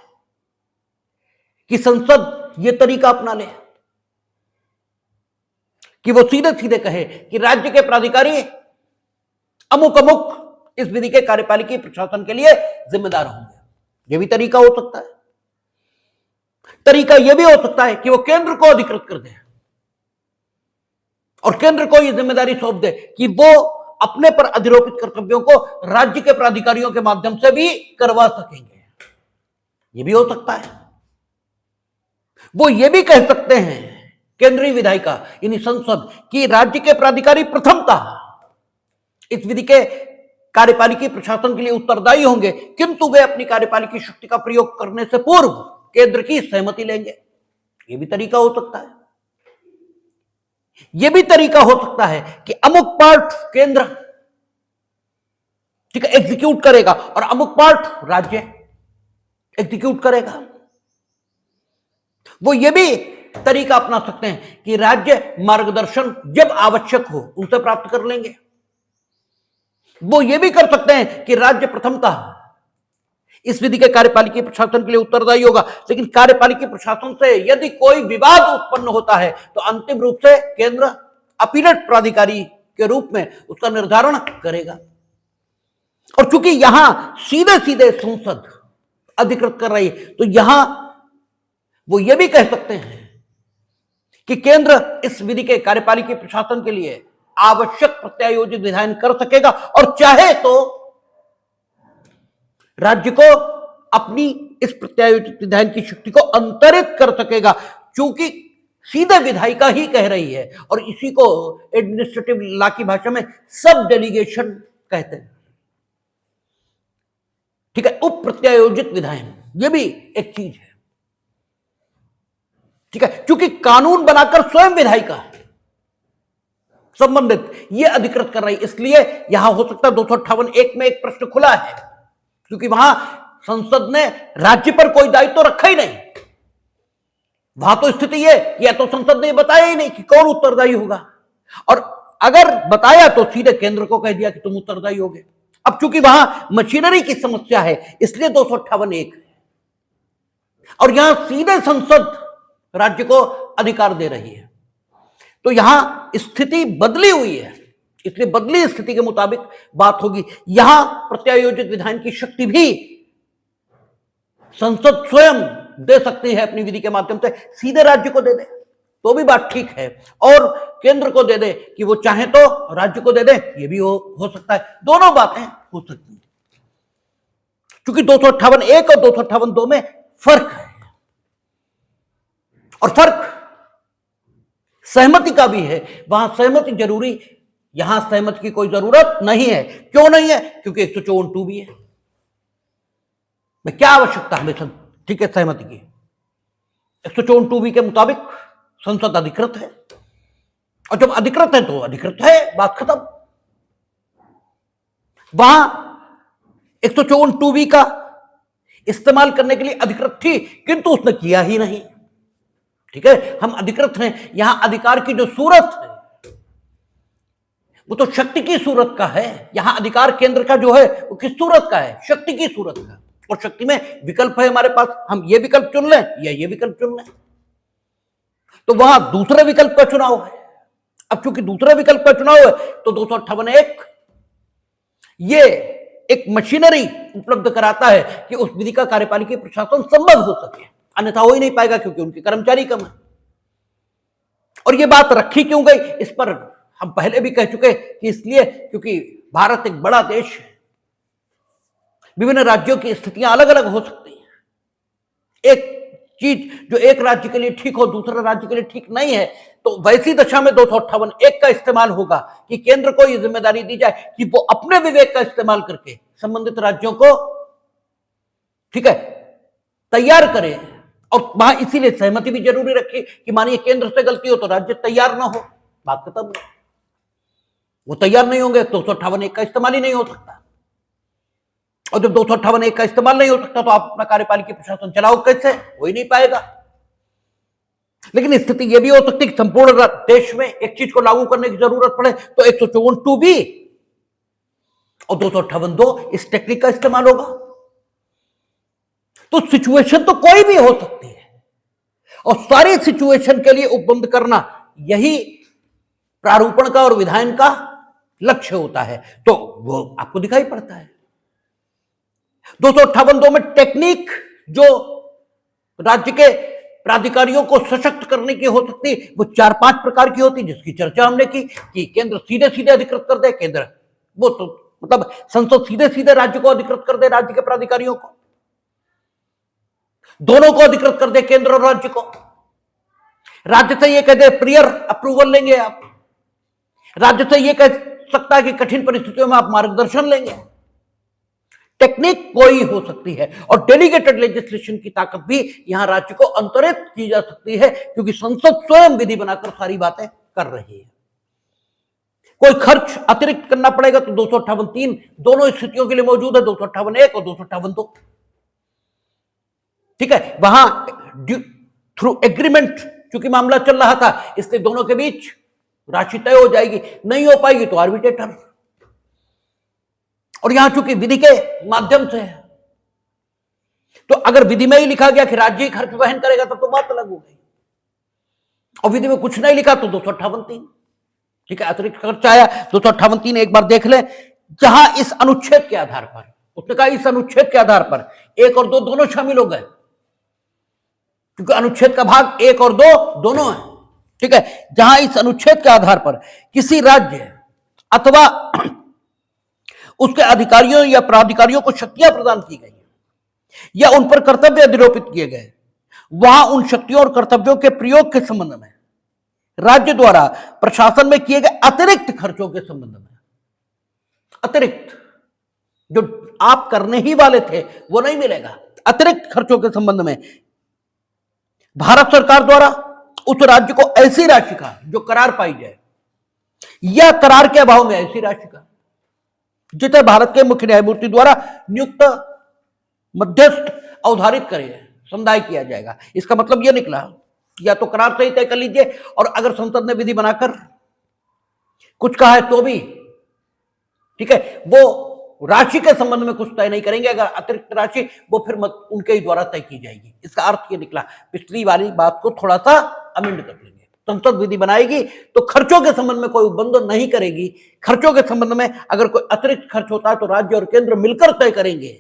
कि संसद यह तरीका अपना ले कि वो सीधे सीधे कहे कि राज्य के प्राधिकारी अमुक अमुक इस विधि के कार्यपालिकी प्रशासन के लिए जिम्मेदार होंगे। यह भी तरीका हो सकता है। तरीका यह भी हो सकता है कि वो केंद्र को अधिकृत कर दे और केंद्र को यह जिम्मेदारी सौंप दे कि वो अपने पर अधिरोपित कर्तव्यों को राज्य के प्राधिकारियों के माध्यम से भी करवा सकेंगे। यह भी हो सकता है। वो ये भी कह सकते हैं केंद्रीय विधायिका यानी संसद की राज्य के प्राधिकारी प्रथमतः इस विधि के कार्यपालिकी प्रशासन के लिए उत्तरदायी होंगे, किंतु वे अपनी कार्यपालिकी शक्ति का प्रयोग करने से पूर्व केंद्र की सहमति लेंगे। यह भी तरीका हो सकता है। यह भी तरीका हो सकता है कि अमुक पार्ट केंद्र ठीक है एग्जीक्यूट करेगा और अमुक पार्ट राज्य एग्जीक्यूट करेगा। वो यह भी तरीका अपना सकते हैं कि राज्य मार्गदर्शन जब आवश्यक हो उनसे प्राप्त कर लेंगे। वो ये भी कर सकते हैं कि राज्य प्रथमतः इस विधि के कार्यपालिकी प्रशासन के लिए उत्तरदायी होगा, लेकिन कार्यपालिकी प्रशासन से यदि कोई विवाद उत्पन्न होता है तो अंतिम रूप से केंद्र अपीलेट प्राधिकारी के रूप में उसका निर्धारण करेगा। और चूंकि यहां सीधे सीधे संसद अधिकृत कर रही है, तो यहां वो ये भी कह सकते हैं कि केंद्र इस विधि के कार्यपालिकी प्रशासन के लिए आवश्यक प्रत्यायोजित विधायन कर सकेगा और चाहे तो राज्य को अपनी इस प्रत्यायोजित विधायन की शक्ति को अंतरित कर सकेगा, क्योंकि सीधे विधायिका ही कह रही है और इसी को एडमिनिस्ट्रेटिव लॉ की भाषा में सब डेलीगेशन कहते हैं। ठीक है, उप प्रत्यायोजित विधायन यह भी एक चीज है। ठीक है, क्योंकि कानून बनाकर स्वयं विधायिका संबंधित यह अधिकृत कर रही, इसलिए यहां हो सकता है 258(1) में एक प्रश्न खुला है, क्योंकि वहां संसद ने राज्य पर कोई दायित्व तो रखा ही नहीं। वहां तो स्थिति यह या तो संसद ने बताया ही नहीं कि कौन उत्तरदायी होगा, और अगर बताया तो सीधे केंद्र को कह दिया कि तुम उत्तरदायी होगे। अब चूंकि वहां मशीनरी की समस्या है, इसलिए 258(1) है। और यहां सीधे संसद राज्य को अधिकार दे रही है। तो यहां स्थिति बदली हुई है, इसलिए बदली स्थिति के मुताबिक बात होगी। यहां प्रत्यायोजित विधान की शक्ति भी संसद स्वयं दे सकती है अपनी विधि के माध्यम से, सीधे राज्य को दे दे तो भी बात ठीक है, और केंद्र को दे दे कि वो चाहे तो राज्य को दे दे, ये भी हो सकता है। दोनों बातें हो सकती हैं, क्योंकि 258(1) और 258(2) में फर्क है, और फर्क सहमति का भी है। वहां सहमति जरूरी, यहां सहमति की कोई जरूरत नहीं है। क्यों नहीं है? क्योंकि 154(2) भी है। मैं क्या आवश्यकता हमें, ठीक है, सहमति की? 154(2) के मुताबिक संसद अधिकृत है, और जब अधिकृत है तो अधिकृत है, बात खत्म। वहां 154(2) का इस्तेमाल करने के लिए अधिकृत थी, किंतु उसने किया ही नहीं। ठीक है, हम अधिकृत हैं। यहां अधिकार की जो सूरत है वो तो शक्ति की सूरत का है। यहां अधिकार केंद्र का जो है वो किस सूरत का है? शक्ति की सूरत का। और शक्ति में विकल्प है हमारे पास, हम ये विकल्प चुन लें या ये विकल्प चुन लें। तो वहां दूसरे विकल्प का चुनाव है। अब चूंकि दूसरे विकल्प का चुनाव है तो 258(1) ये एक मशीनरी उपलब्ध कराता है कि उस विधि का कार्यपालिकी प्रशासन संभव हो सके, अन्यथा हो ही नहीं पाएगा, क्योंकि उनके कर्मचारी कम है। और ये बात रखी क्यों गई, इस पर हम पहले भी कह चुके कि इसलिए क्योंकि भारत एक बड़ा देश है, विभिन्न राज्यों की स्थितियां अलग अलग हो सकती हैं। एक चीज जो एक राज्य के लिए ठीक हो दूसरे राज्य के लिए ठीक नहीं है, तो वैसी दशा में 258(1) का इस्तेमाल होगा कि केंद्र को यह जिम्मेदारी दी जाए कि वो अपने विवेक का इस्तेमाल करके संबंधित राज्यों को, ठीक है, तैयार करे। और वहां इसीलिए सहमति भी जरूरी रखी कि मानिए केंद्र से गलती हो तो राज्य तैयार ना हो, बात खत्म। वो तैयार नहीं होंगे तो 258(1) का इस्तेमाल ही नहीं हो सकता, और जब 258(1) का इस्तेमाल नहीं हो सकता तो आप अपना कार्यपालिकी प्रशासन चलाओ कैसे? हो ही नहीं पाएगा। लेकिन स्थिति यह भी हो सकती है कि संपूर्ण देश में एक चीज को लागू करने की जरूरत पड़े तो 154(2) भी और 258(2) इस टेक्निक का इस्तेमाल होगा। तो सिचुएशन तो कोई भी हो सकती है, और सारी सिचुएशन के लिए उपबंध करना यही प्रारूपण का और विधायन का लक्ष्य होता है। तो वो आपको दिखाई पड़ता है 258(2) में टेक्निक जो राज्य के प्राधिकारियों को सशक्त करने की हो सकती है, वो 4-5 प्रकार की होती, जिसकी चर्चा हमने की कि केंद्र सीधे सीधे अधिकृत कर दे, केंद्र वो तो मतलब संसद सीधे सीधे राज्य को अधिकृत कर दे, राज्य के प्राधिकारियों को, दोनों को अधिकृत कर दे, केंद्र और राज्य को। राज्य से ये कह दे प्रियर अप्रूवल लेंगे आप, राज्य से ये कह सकता है कि कठिन परिस्थितियों में आप मार्गदर्शन लेंगे। टेक्निक कोई हो सकती है, और डेलीगेटेड लेजिस्लेशन की ताकत भी यहां राज्य को अंतरित की जा सकती है, क्योंकि संसद स्वयं विधि बनाकर सारी बातें कर रही है। कोई खर्च अतिरिक्त करना पड़ेगा तो 258(3) दोनों स्थितियों के लिए मौजूद है, 258(1) और 258(2). ठीक है, वहां थ्रू एग्रीमेंट चूंकि मामला चल रहा था, इसलिए दोनों के बीच राशि तय हो जाएगी, नहीं हो पाएगी तो आर्बिट्रेटर। और यहां चूंकि विधि के माध्यम से है, तो अगर विधि में ही लिखा गया कि राज्य ही खर्च वहन करेगा तो बात अलग हो गई, और विधि में कुछ नहीं लिखा तो 258(3). ठीक है, अतिरिक्त खर्च आया 258(3) एक बार देख ले, जहां इस अनुच्छेद के आधार पर, उसने कहा इस अनुच्छेद के आधार पर 1 और 2 दोनों शामिल हो गए, क्योंकि अनुच्छेद का भाग 1 और 2 दोनों है। ठीक है, जहां इस अनुच्छेद के आधार पर किसी राज्य अथवा उसके अधिकारियों या प्राधिकारियों को शक्तियां प्रदान की गई या उन पर कर्तव्य अधिरोपित किए गए, वहां उन शक्तियों और कर्तव्यों के प्रयोग के संबंध में राज्य द्वारा प्रशासन में किए गए अतिरिक्त खर्चों के संबंध में, अतिरिक्त जो आप करने ही वाले थे वो नहीं मिलेगा, अतिरिक्त खर्चों के संबंध में भारत सरकार द्वारा उस राज्य को ऐसी राशि का जो करार पाई जाए, या करार के अभाव में ऐसी राशि का जिसे भारत के मुख्य न्यायमूर्ति द्वारा नियुक्त मध्यस्थ अवधारित करे, समुदाय किया जाएगा। इसका मतलब यह निकला या तो करार से ही तय कर लीजिए, और अगर संसद ने विधि बनाकर कुछ कहा है तो भी ठीक है, वो राशि के संबंध में कुछ तय नहीं करेंगे। अगर अतिरिक्त राशि वो फिर उनके ही द्वारा तय की जाएगी। इसका अर्थ ये निकला, पिछली वाली बात को थोड़ा सा अमेंड कर लेंगे। संसद विधि बनाएगी तो खर्चों के संबंध में कोई उपबंध नहीं करेगी। खर्चों के संबंध में अगर कोई अतिरिक्त खर्च होता है तो राज्य और केंद्र मिलकर तय करेंगे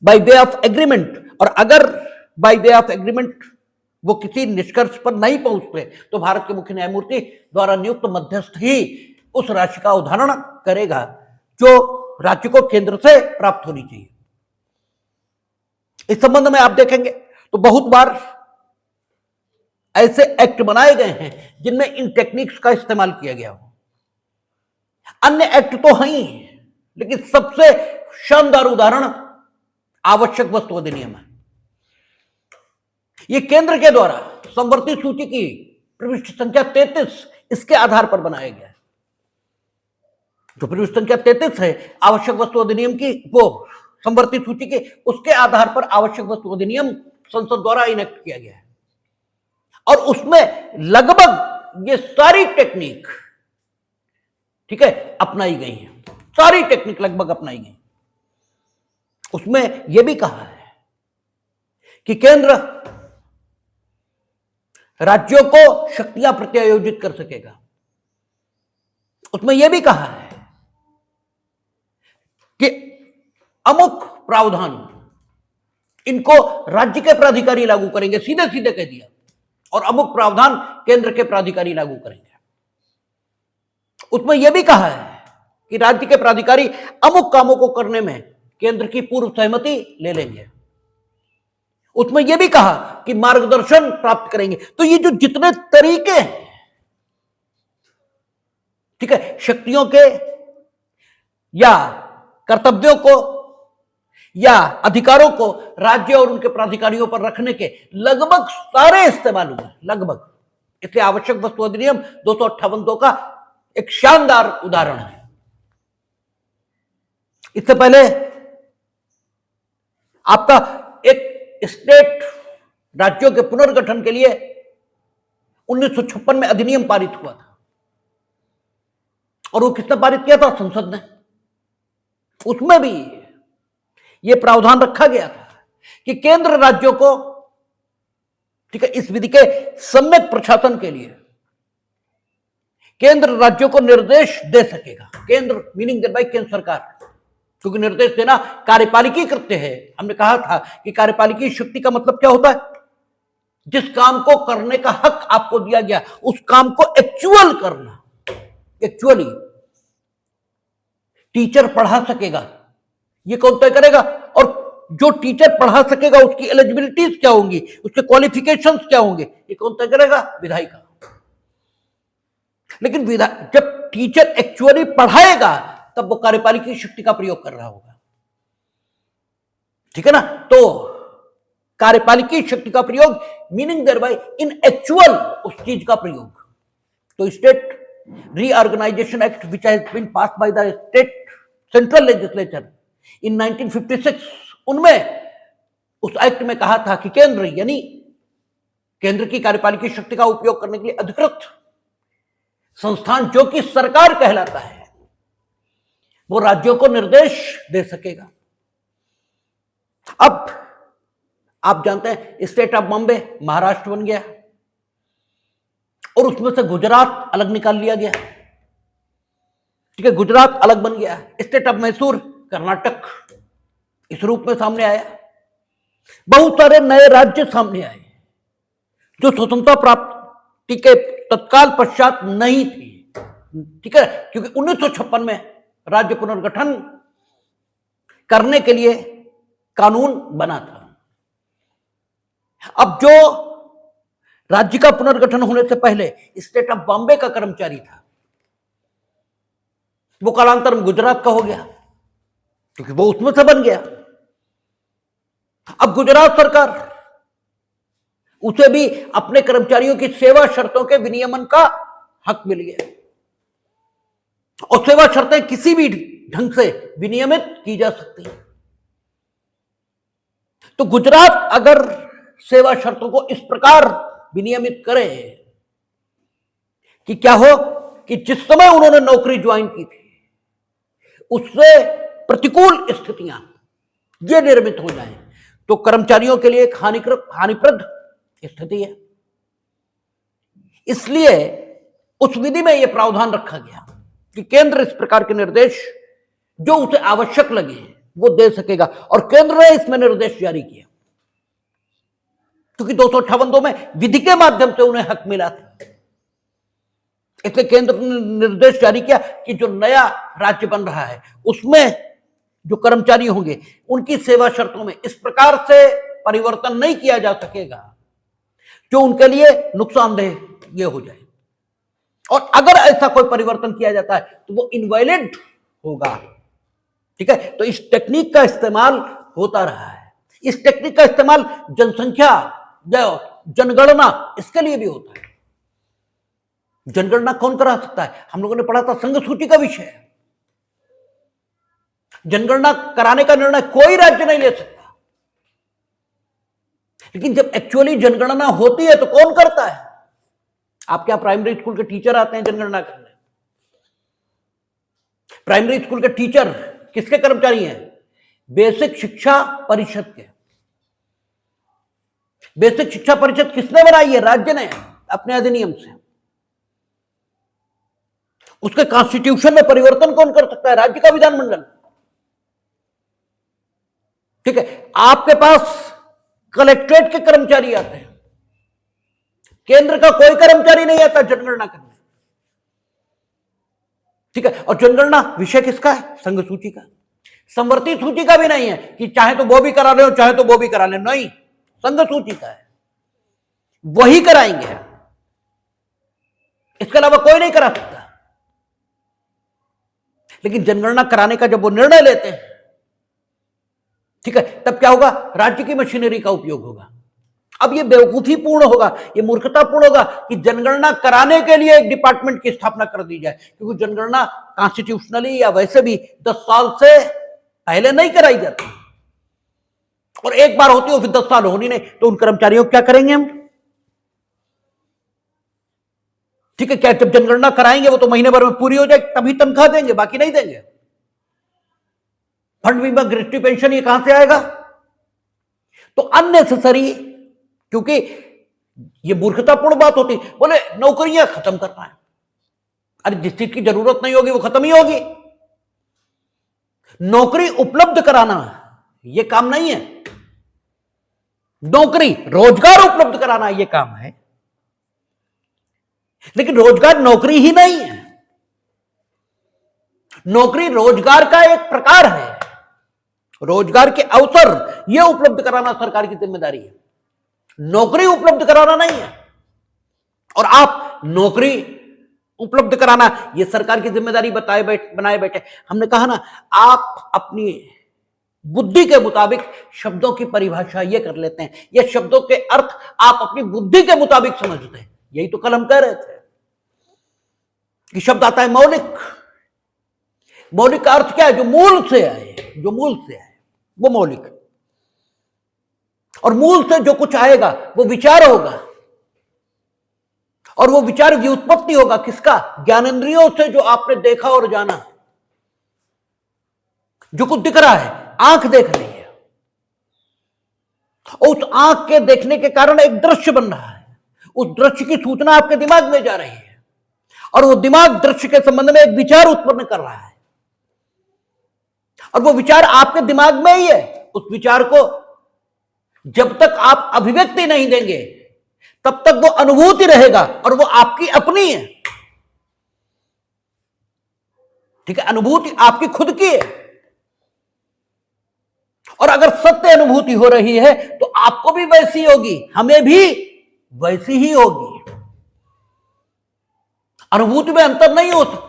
बाय वे ऑफ एग्रीमेंट। और अगर बाय वे ऑफ एग्रीमेंट वो किसी निष्कर्ष पर नहीं पहुंचते तो भारत के मुख्य न्यायमूर्ति द्वारा नियुक्त मध्यस्थ ही उस राशि का उदाहरण करेगा जो राज्य को केंद्र से प्राप्त होनी चाहिए। इस संबंध में आप देखेंगे तो बहुत बार ऐसे एक्ट बनाए गए हैं जिनमें इन टेक्निक्स का इस्तेमाल किया गया हो। अन्य एक्ट तो हैं ही, लेकिन सबसे शानदार उदाहरण आवश्यक वस्तु अधिनियम है। यह केंद्र के द्वारा संवर्ती सूची की प्रविष्टि संख्या 33 इसके आधार पर बनाया गया है। जो प्रविष्टि संख्या 33 है आवश्यक वस्तु अधिनियम की, वो संवर्ती सूची के, उसके आधार पर आवश्यक वस्तु अधिनियम संसद द्वारा इनेक्ट किया गया है। और उसमें लगभग ये सारी टेक्निक, ठीक है, अपनाई गई है। सारी टेक्निक लगभग अपनाई गई। उसमें यह भी कहा है कि केंद्र राज्यों को शक्तियां प्रत्यायोजित कर सकेगा। उसमें यह भी कहा है कि अमुक प्रावधान इनको राज्य के प्राधिकारी लागू करेंगे, सीधे सीधे कह दिया, और अमुक प्रावधान केंद्र के प्राधिकारी लागू करेंगे। उसमें यह भी कहा है कि राज्य के प्राधिकारी अमुक कामों को करने में केंद्र की पूर्व सहमति ले लेंगे। उसमें यह भी कहा कि मार्गदर्शन प्राप्त करेंगे। तो ये जो जितने तरीके हैं, ठीक है, शक्तियों के या कर्तव्यों को या अधिकारों को राज्य और उनके प्राधिकारियों पर रखने के लगभग सारे इस्तेमाल हुए, लगभग। इसलिए आवश्यक वस्तु अधिनियम 258(2) का एक शानदार उदाहरण है। इससे पहले आपका एक स्टेट राज्यों के पुनर्गठन के लिए 1956 में अधिनियम पारित हुआ था। और वो किसने पारित किया था? संसद ने। उसमें भी यह प्रावधान रखा गया था कि केंद्र राज्यों को, ठीक है, इस विधि के सम्यक प्रशासन के लिए केंद्र राज्यों को निर्देश दे सकेगा। केंद्र मीनिंग देन बाय केंद्र सरकार, क्योंकि निर्देश देना कार्यपालिकी कृत्य है। हमने कहा था कि कार्यपालिकी शक्ति का मतलब क्या होता है? जिस काम को करने का हक आपको दिया गया उस काम को एक्चुअल करना। एक्चुअली टीचर पढ़ा सकेगा, ये कौन तय करेगा? और जो टीचर पढ़ा सकेगा उसकी एलिजिबिलिटीज क्या होंगी, उसके क्वालिफिकेशंस क्या होंगे, ये कौन तय करेगा? विधायिका। लेकिन जब टीचर एक्चुअली पढ़ाएगा तब वो कार्यपालिकी शक्ति का प्रयोग कर रहा होगा, ठीक है ना? तो कार्यपालिकी शक्ति का प्रयोग meaning thereby in actual उस चीज का प्रयोग। तो state reorganisation act which has been passed by the state central legislature in 1956, उनमें उस एक्ट में कहा था कि केंद्र यानी केंद्र की कार्यपालिकी शक्ति का उपयोग करने के लिए अधिकृत संस्थान जो कि सरकार कहलाता है वो राज्यों को निर्देश दे सकेगा। अब आप जानते हैं स्टेट ऑफ बॉम्बे महाराष्ट्र बन गया और उसमें से गुजरात अलग निकाल लिया गया, ठीक है, गुजरात अलग बन गया। स्टेट ऑफ मैसूर कर्नाटक इस रूप में सामने आया। बहुत सारे नए राज्य सामने आए जो स्वतंत्रता प्राप्ति के तत्काल पश्चात नहीं थी, ठीक है, क्योंकि 1956 में राज्य पुनर्गठन करने के लिए कानून बना था। अब जो राज्य का पुनर्गठन होने से पहले स्टेट ऑफ बॉम्बे का कर्मचारी था वो कालांतर में गुजरात का हो गया क्योंकि वो उसमें से बन गया। अब गुजरात सरकार उसे भी अपने कर्मचारियों की सेवा शर्तों के विनियमन का हक मिल गया और सेवा शर्तें किसी भी ढंग से विनियमित की जा सकती हैं। तो गुजरात अगर सेवा शर्तों को इस प्रकार विनियमित करे कि क्या हो कि जिस समय उन्होंने नौकरी ज्वाइन की थी उससे प्रतिकूल स्थितियां ये निर्मित हो जाएं, तो कर्मचारियों के लिए एक हानिप्रद स्थिति है। इसलिए उस विधि में यह प्रावधान रखा गया कि केंद्र इस प्रकार के निर्देश जो उसे आवश्यक लगे वो दे सकेगा, और केंद्र ने इसमें निर्देश जारी किया, क्योंकि 258 में विधि के माध्यम से उन्हें हक मिला था। इसलिए केंद्र ने निर्देश जारी किया कि जो नया राज्य बन रहा है उसमें जो कर्मचारी होंगे उनकी सेवा शर्तों में इस प्रकार से परिवर्तन नहीं किया जा सकेगा जो उनके लिए नुकसानदेह ये हो जाए, और अगर ऐसा कोई परिवर्तन किया जाता है तो वो इनवैलिड होगा। ठीक है, तो इस टेक्निक का इस्तेमाल होता रहा है। इस टेक्निक का इस्तेमाल जनसंख्या, जनगणना, इसके लिए भी होता है। जनगणना कौन करा सकता है? हम लोगों ने पढ़ा था, संघ सूची का विषय। जनगणना कराने का निर्णय कोई राज्य नहीं ले सकता, लेकिन जब एक्चुअली जनगणना होती है तो कौन करता है? आपके यहां प्राइमरी स्कूल के टीचर आते हैं जनगणना करने। प्राइमरी स्कूल के टीचर किसके कर्मचारी हैं? बेसिक शिक्षा परिषद के। बेसिक शिक्षा परिषद किसने बनाई है? राज्य ने, अपने अधिनियम से। उसके कॉन्स्टिट्यूशन में परिवर्तन कौन कर सकता है? राज्य का विधानमंडल। ठीक है, आपके पास कलेक्ट्रेट के कर्मचारी आते हैं, केंद्र का कोई कर्मचारी नहीं आता जनगणना करने। ठीक है, और जनगणना विषय किसका है? संघ सूची का। संवर्ती सूची का भी नहीं है कि चाहे तो वो भी करा ले चाहे तो वो भी करा ले, नहीं, संघ सूची का है, वही कराएंगे, इसके अलावा कोई नहीं करा सकता। लेकिन जनगणना कराने का जब वो निर्णय लेते हैं, ठीक है, तब क्या होगा? राज्य की मशीनरी का उपयोग होगा। अब ये बेवकूफीपूर्ण होगा, ये मूर्खतापूर्ण होगा कि जनगणना कराने के लिए एक डिपार्टमेंट की स्थापना कर दी जाए, क्योंकि जनगणना कॉन्स्टिट्यूशनली या वैसे भी 10 साल से पहले नहीं कराई जाती, और एक बार होती हो फिर 10 साल होनी नहीं, तो उन कर्मचारियों को क्या करेंगे हम? ठीक है, क्या जब जनगणना कराएंगे वो तो महीने भर में पूरी हो जाए तभी तनख्वाह देंगे, बाकी नहीं देंगे? फंड बीमा, ग्रेच्युटी पेंशन, ये कहां से आएगा? तो अननेसेसरी, क्योंकि ये मूर्खतापूर्ण बात होती, बोले नौकरियां खत्म करना है। अरे जिस चीज की जरूरत नहीं होगी वो खत्म ही होगी। नौकरी उपलब्ध कराना ये काम नहीं है, नौकरी रोजगार उपलब्ध कराना ये काम है। लेकिन रोजगार नौकरी ही नहीं है, नौकरी रोजगार का एक प्रकार है। रोजगार के अवसर ये उपलब्ध कराना सरकार की जिम्मेदारी है, नौकरी उपलब्ध कराना नहीं है। और आप नौकरी उपलब्ध कराना ये सरकार की जिम्मेदारी बनाए बैठे। हमने कहा ना, आप अपनी बुद्धि के मुताबिक शब्दों की परिभाषा ये कर लेते हैं, ये शब्दों के अर्थ आप अपनी बुद्धि के मुताबिक समझते हैं। यही तो कल हम कह रहे थे कि शब्द आता है मौलिक। मौलिक का अर्थ क्या है? जो मूल से आए, जो मूल से आए वो मौलिक। और मूल से जो कुछ आएगा वो विचार होगा, और वो विचार की उत्पत्ति होगा किसका? ज्ञानेंद्रियों से, जो आपने देखा और जाना। जो कुछ दिख रहा है, आंख देख रही है, और उस आंख के देखने के कारण एक दृश्य बन रहा है, उस दृश्य की सूचना आपके दिमाग में जा रही है, और वो दिमाग दृश्य के संबंध में एक विचार उत्पन्न कर रहा है, और वो विचार आपके दिमाग में ही है। उस विचार को जब तक आप अभिव्यक्ति नहीं देंगे तब तक वो अनुभूति रहेगा, और वो आपकी अपनी है। ठीक है, अनुभूति आपकी खुद की है, और अगर सत्य अनुभूति हो रही है तो आपको भी वैसी होगी, हमें भी वैसी ही होगी। अनुभूति में अंतर नहीं हो सकते।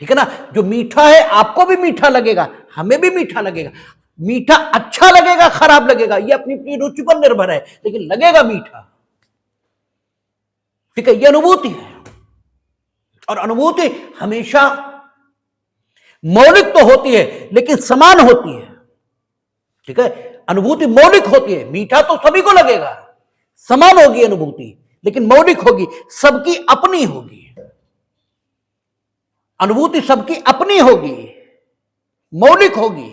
ठीक है ना? जो मीठा है आपको भी मीठा लगेगा, हमें भी मीठा लगेगा। मीठा अच्छा लगेगा, खराब लगेगा, ये अपनी अपनी रुचि पर निर्भर है, लेकिन लगेगा मीठा। ठीक है, ये अनुभूति है, और अनुभूति हमेशा मौलिक तो होती है लेकिन समान होती है। ठीक है, अनुभूति मौलिक होती है, मीठा तो सभी को लगेगा, समान होगी अनुभूति, लेकिन मौलिक होगी, सबकी अपनी होगी। अनुभूति सबकी अपनी होगी, मौलिक होगी।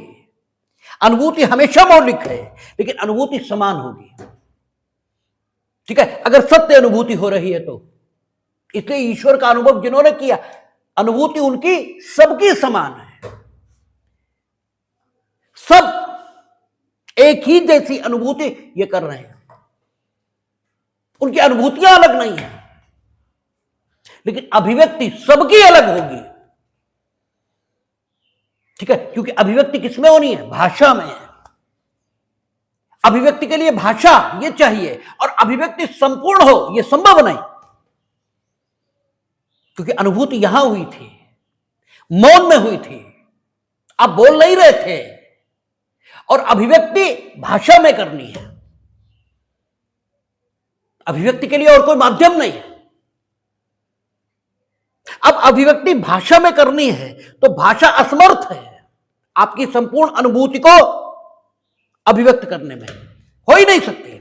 अनुभूति हमेशा मौलिक है, लेकिन अनुभूति समान होगी। ठीक है, अगर सत्य अनुभूति हो रही है तो इसलिए ईश्वर का अनुभव जिन्होंने किया, अनुभूति उनकी सबकी समान है। सब एक ही जैसी अनुभूति ये कर रहे हैं। उनकी अनुभूतियां अलग नहीं है, लेकिन अभिव्यक्ति सबकी अलग होगी। ठीक है, क्योंकि अभिव्यक्ति किसमें होनी है? भाषा में। अभिव्यक्ति के लिए भाषा ये चाहिए, और अभिव्यक्ति संपूर्ण हो ये संभव नहीं, क्योंकि अनुभूति यहां हुई थी, मौन में हुई थी, आप बोल नहीं रहे थे, और अभिव्यक्ति भाषा में करनी है। अभिव्यक्ति के लिए और कोई माध्यम नहीं है। अब अभिव्यक्ति भाषा में करनी है तो भाषा असमर्थ है आपकी संपूर्ण अनुभूति को अभिव्यक्त करने में, हो ही नहीं सकती।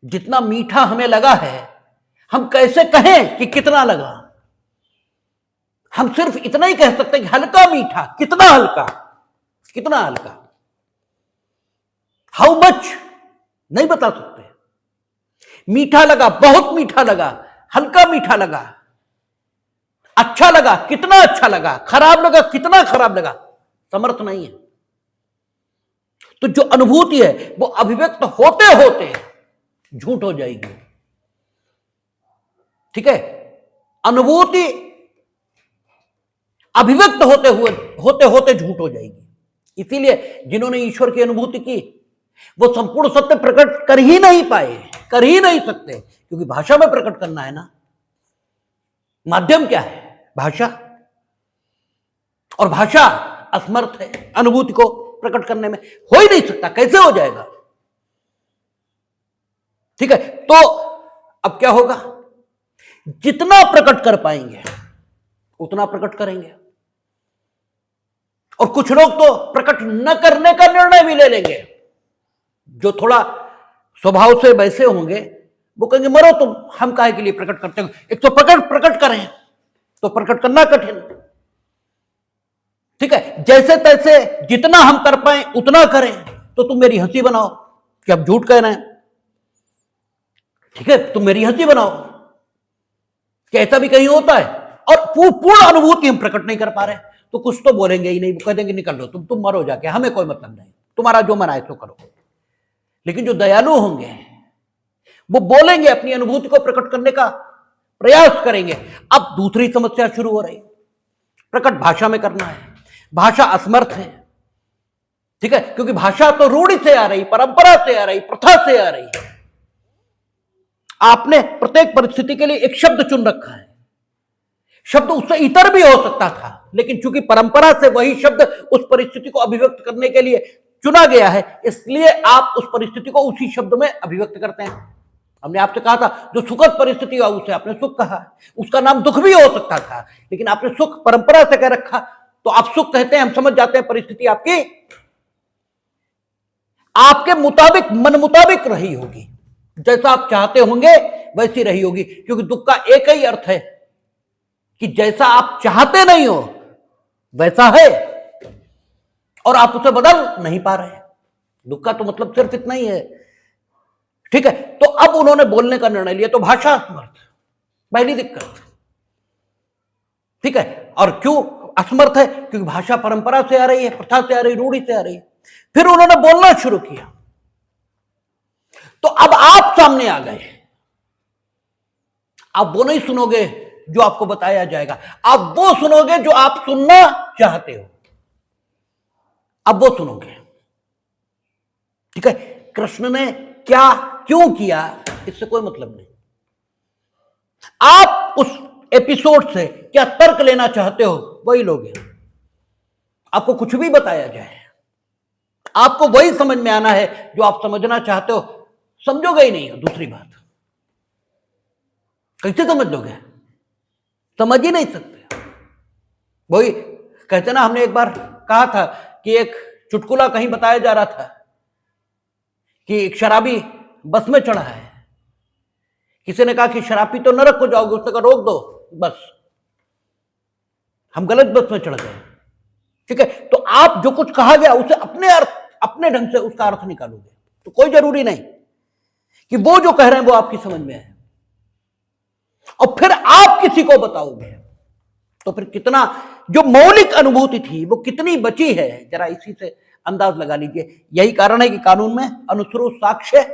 जितना मीठा हमें लगा है, हम कैसे कहें कि कितना लगा? हम सिर्फ इतना ही कह सकते हैं कि हल्का मीठा। कितना हल्का? कितना हल्का? हाउ मच नहीं बता सकते। मीठा लगा, बहुत मीठा लगा, हल्का मीठा लगा, अच्छा लगा, कितना अच्छा लगा, खराब लगा, कितना खराब लगा, समर्थ नहीं है। तो जो अनुभूति है वो अभिव्यक्त होते होते झूठ हो जाएगी। ठीक है, अनुभूति अभिव्यक्त होते होते झूठ हो जाएगी। इसीलिए जिन्होंने ईश्वर की अनुभूति की वो संपूर्ण सत्य प्रकट कर ही नहीं पाए, कर ही नहीं सकते, क्योंकि भाषा में प्रकट करना है ना। माध्यम क्या है? भाषा। और भाषा असमर्थ है अनुभूति को प्रकट करने में, हो ही नहीं सकता। कैसे हो जाएगा? ठीक है, तो अब क्या होगा? जितना प्रकट कर पाएंगे उतना प्रकट करेंगे, और कुछ लोग तो प्रकट न करने का निर्णय भी ले लेंगे। जो थोड़ा स्वभाव से वैसे होंगे वो कहेंगे मरो तुम, हम काहे के लिए प्रकट करते हो? एक तो प्रकट करें तो प्रकट करना कठिन। ठीक है, जैसे तैसे जितना हम कर पाए उतना करें, तो तुम मेरी हंसी बनाओ कि अब झूठ कह रहे हैं। ठीक है, तुम मेरी हंसी बनाओ कि ऐसा भी कहीं होता है, और पूर्ण अनुभूति हम प्रकट नहीं कर पा रहे, तो कुछ तो बोलेंगे ही नहीं। वो कह देंगे निकल लो तुम मरो जाके, हमें कोई मतलब नहीं, तुम्हारा जो मन आए तो करो। लेकिन जो दयालु होंगे वो बोलेंगे, अपनी अनुभूति को प्रकट करने का प्रयास करेंगे। अब दूसरी समस्या शुरू हो रही, प्रकट भाषा में करना है, भाषा असमर्थ है। ठीक है, क्योंकि भाषा तो रूढ़ि से आ रही, परंपरा से आ रही, प्रथा से आ रही है। आपने प्रत्येक परिस्थिति के लिए एक शब्द चुन रखा है। शब्द उससे इतर भी हो सकता था, लेकिन चूंकि परंपरा से वही शब्द उस परिस्थिति को अभिव्यक्त करने के लिए चुना गया है, इसलिए आप उस परिस्थिति को उसी शब्द में अभिव्यक्त करते हैं। हमने आपसे कहा था जो सुखद परिस्थिति हुआ उसे आपने सुख कहा, उसका नाम दुख भी हो सकता था, लेकिन आपने सुख परंपरा से कह रखा, तो आप सुख कहते हैं, हम समझ जाते हैं परिस्थिति आपके मुताबिक, मन मुताबिक रही होगी, जैसा आप चाहते होंगे वैसी रही होगी। क्योंकि दुख का एक ही अर्थ है कि जैसा आप चाहते नहीं हो वैसा है, और आप उसे बदल नहीं पा रहे। दुख का तो मतलब सिर्फ इतना ही है। ठीक है, तो अब उन्होंने बोलने का निर्णय लिया, तो भाषा असमर्थ, पहली दिक्कत। ठीक है, और क्यों असमर्थ है? क्योंकि भाषा परंपरा से आ रही है, प्रथा से आ रही, रूढ़ि से आ रही है। फिर उन्होंने बोलना शुरू किया, तो अब आप सामने आ गए। आप वो नहीं सुनोगे जो आपको बताया जाएगा, आप वो सुनोगे जो आप सुनना चाहते हो, अब वो सुनोगे। ठीक है, कृष्ण ने क्या क्यों किया इससे कोई मतलब नहीं। आप उस एपिसोड से क्या तर्क लेना चाहते हो वही लोगे। आपको कुछ भी बताया जाए, आपको वही समझ में आना है जो आप समझना चाहते हो, समझोगे ही नहीं हो। दूसरी बात, कैसे समझ लोगे? समझ ही नहीं सकते। वही कहते ना, हमने एक बार कहा था कि एक चुटकुला कहीं बताया जा रहा था कि एक शराबी बस में चढ़ा है। किसी ने कहा कि शराबी तो नरक को जाओगे, उसने कहा रोक दो बस, हम गलत बस में चढ़ गए। ठीक है, तो आप जो कुछ कहा गया उसे अपने ढंग से उसका अर्थ निकालोगे, तो कोई जरूरी नहीं कि वो जो कह रहे हैं वो आपकी समझ में है, और फिर आप किसी को बताओगे, तो फिर कितना जो मौलिक अनुभूति थी वो कितनी बची है, जरा इसी से अंदाज लगा लीजिए। यही कारण है कि कानून में अनुश्रुत साक्ष्य,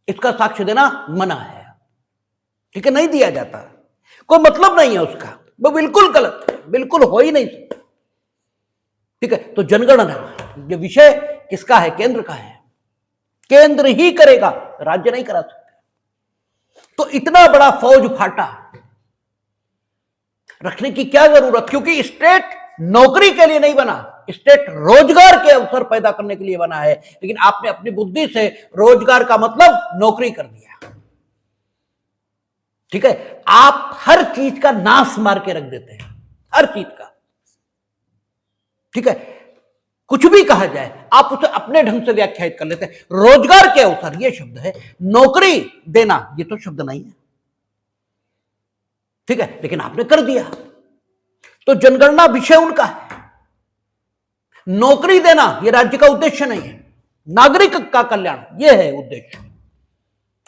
इसका साक्ष्य देना मना है, ठीक है, नहीं दिया जाता, कोई मतलब नहीं है उसका, वो बिल्कुल गलत है, बिल्कुल हो ही नहीं सकता, ठीक है। तो जनगणना ये विषय किसका है? केंद्र का है, केंद्र ही करेगा, राज्य नहीं करा सकते। तो इतना बड़ा फौज फाटा रखने की क्या जरूरत, क्योंकि स्टेट नौकरी के लिए नहीं बना, स्टेट रोजगार के अवसर पैदा करने के लिए बना है, लेकिन आपने अपनी बुद्धि से रोजगार का मतलब नौकरी कर दिया, ठीक है। आप हर चीज का नाश मार के रख देते हैं, हर चीज का, ठीक है, कुछ भी कहा जाए आप उसे अपने ढंग से व्याख्यायित कर लेते हैं। रोजगार के अवसर ये शब्द है, नौकरी देना ये तो शब्द नहीं है, ठीक है, लेकिन आपने कर दिया। तो जनगणना विषय उनका है, नौकरी देना यह राज्य का उद्देश्य नहीं है, नागरिक का कल्याण यह है उद्देश्य,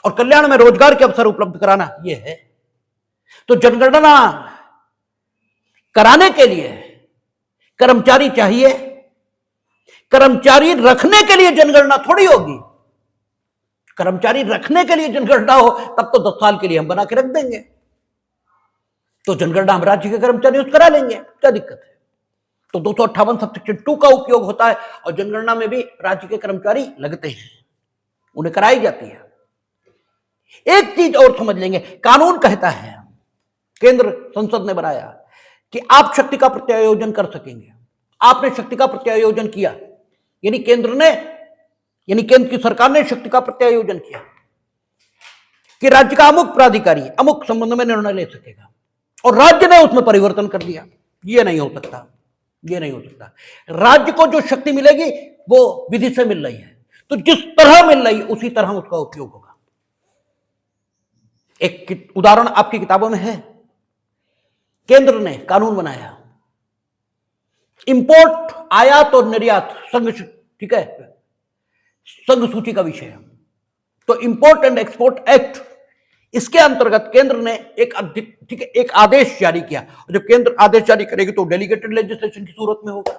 और कल्याण में रोजगार के अवसर उपलब्ध कराना यह है। तो जनगणना कराने के लिए कर्मचारी चाहिए, कर्मचारी रखने के लिए जनगणना थोड़ी होगी, कर्मचारी रखने के लिए जनगणना हो तब तो 10 साल के लिए हम बना के रख देंगे, तो जनगणना हम राज्य के कर्मचारी करा लेंगे, क्या दिक्कत है। तो 258 सबसेक्शन 2 का उपयोग होता है, और जनगणना में भी राज्य के कर्मचारी लगते हैं, उन्हें कराई जाती है। एक चीज और समझ लेंगे, कानून कहता है, केंद्र संसद ने बनाया कि आप शक्ति का प्रत्यायोजन कर सकेंगे, आपने शक्ति का प्रत्यायोजन किया, यानी केंद्र की सरकार ने शक्ति का प्रत्यायोजन किया कि राज्य का अमुक प्राधिकारी अमुक संबंध में निर्णय ले सकेगा, और राज्य ने उसमें परिवर्तन कर दिया। ये नहीं हो सकता, ये नहीं हो सकता। राज्य को जो शक्ति मिलेगी वो विधि से मिल रही है, तो जिस तरह मिल रही उसी तरह उसका उपयोग होगा। एक उदाहरण आपकी किताबों में है, केंद्र ने कानून बनाया, इंपोर्ट, आयात और निर्यात संघ, ठीक है, संघ सूची का विषय है। तो इंपोर्ट एंड एक्सपोर्ट एक्ट, इसके अंतर्गत केंद्र ने एक आदेश जारी किया, और जब केंद्र आदेश जारी करेगी तो डेलीगेटेड लेजिस्लेशन की सूरत में होगा,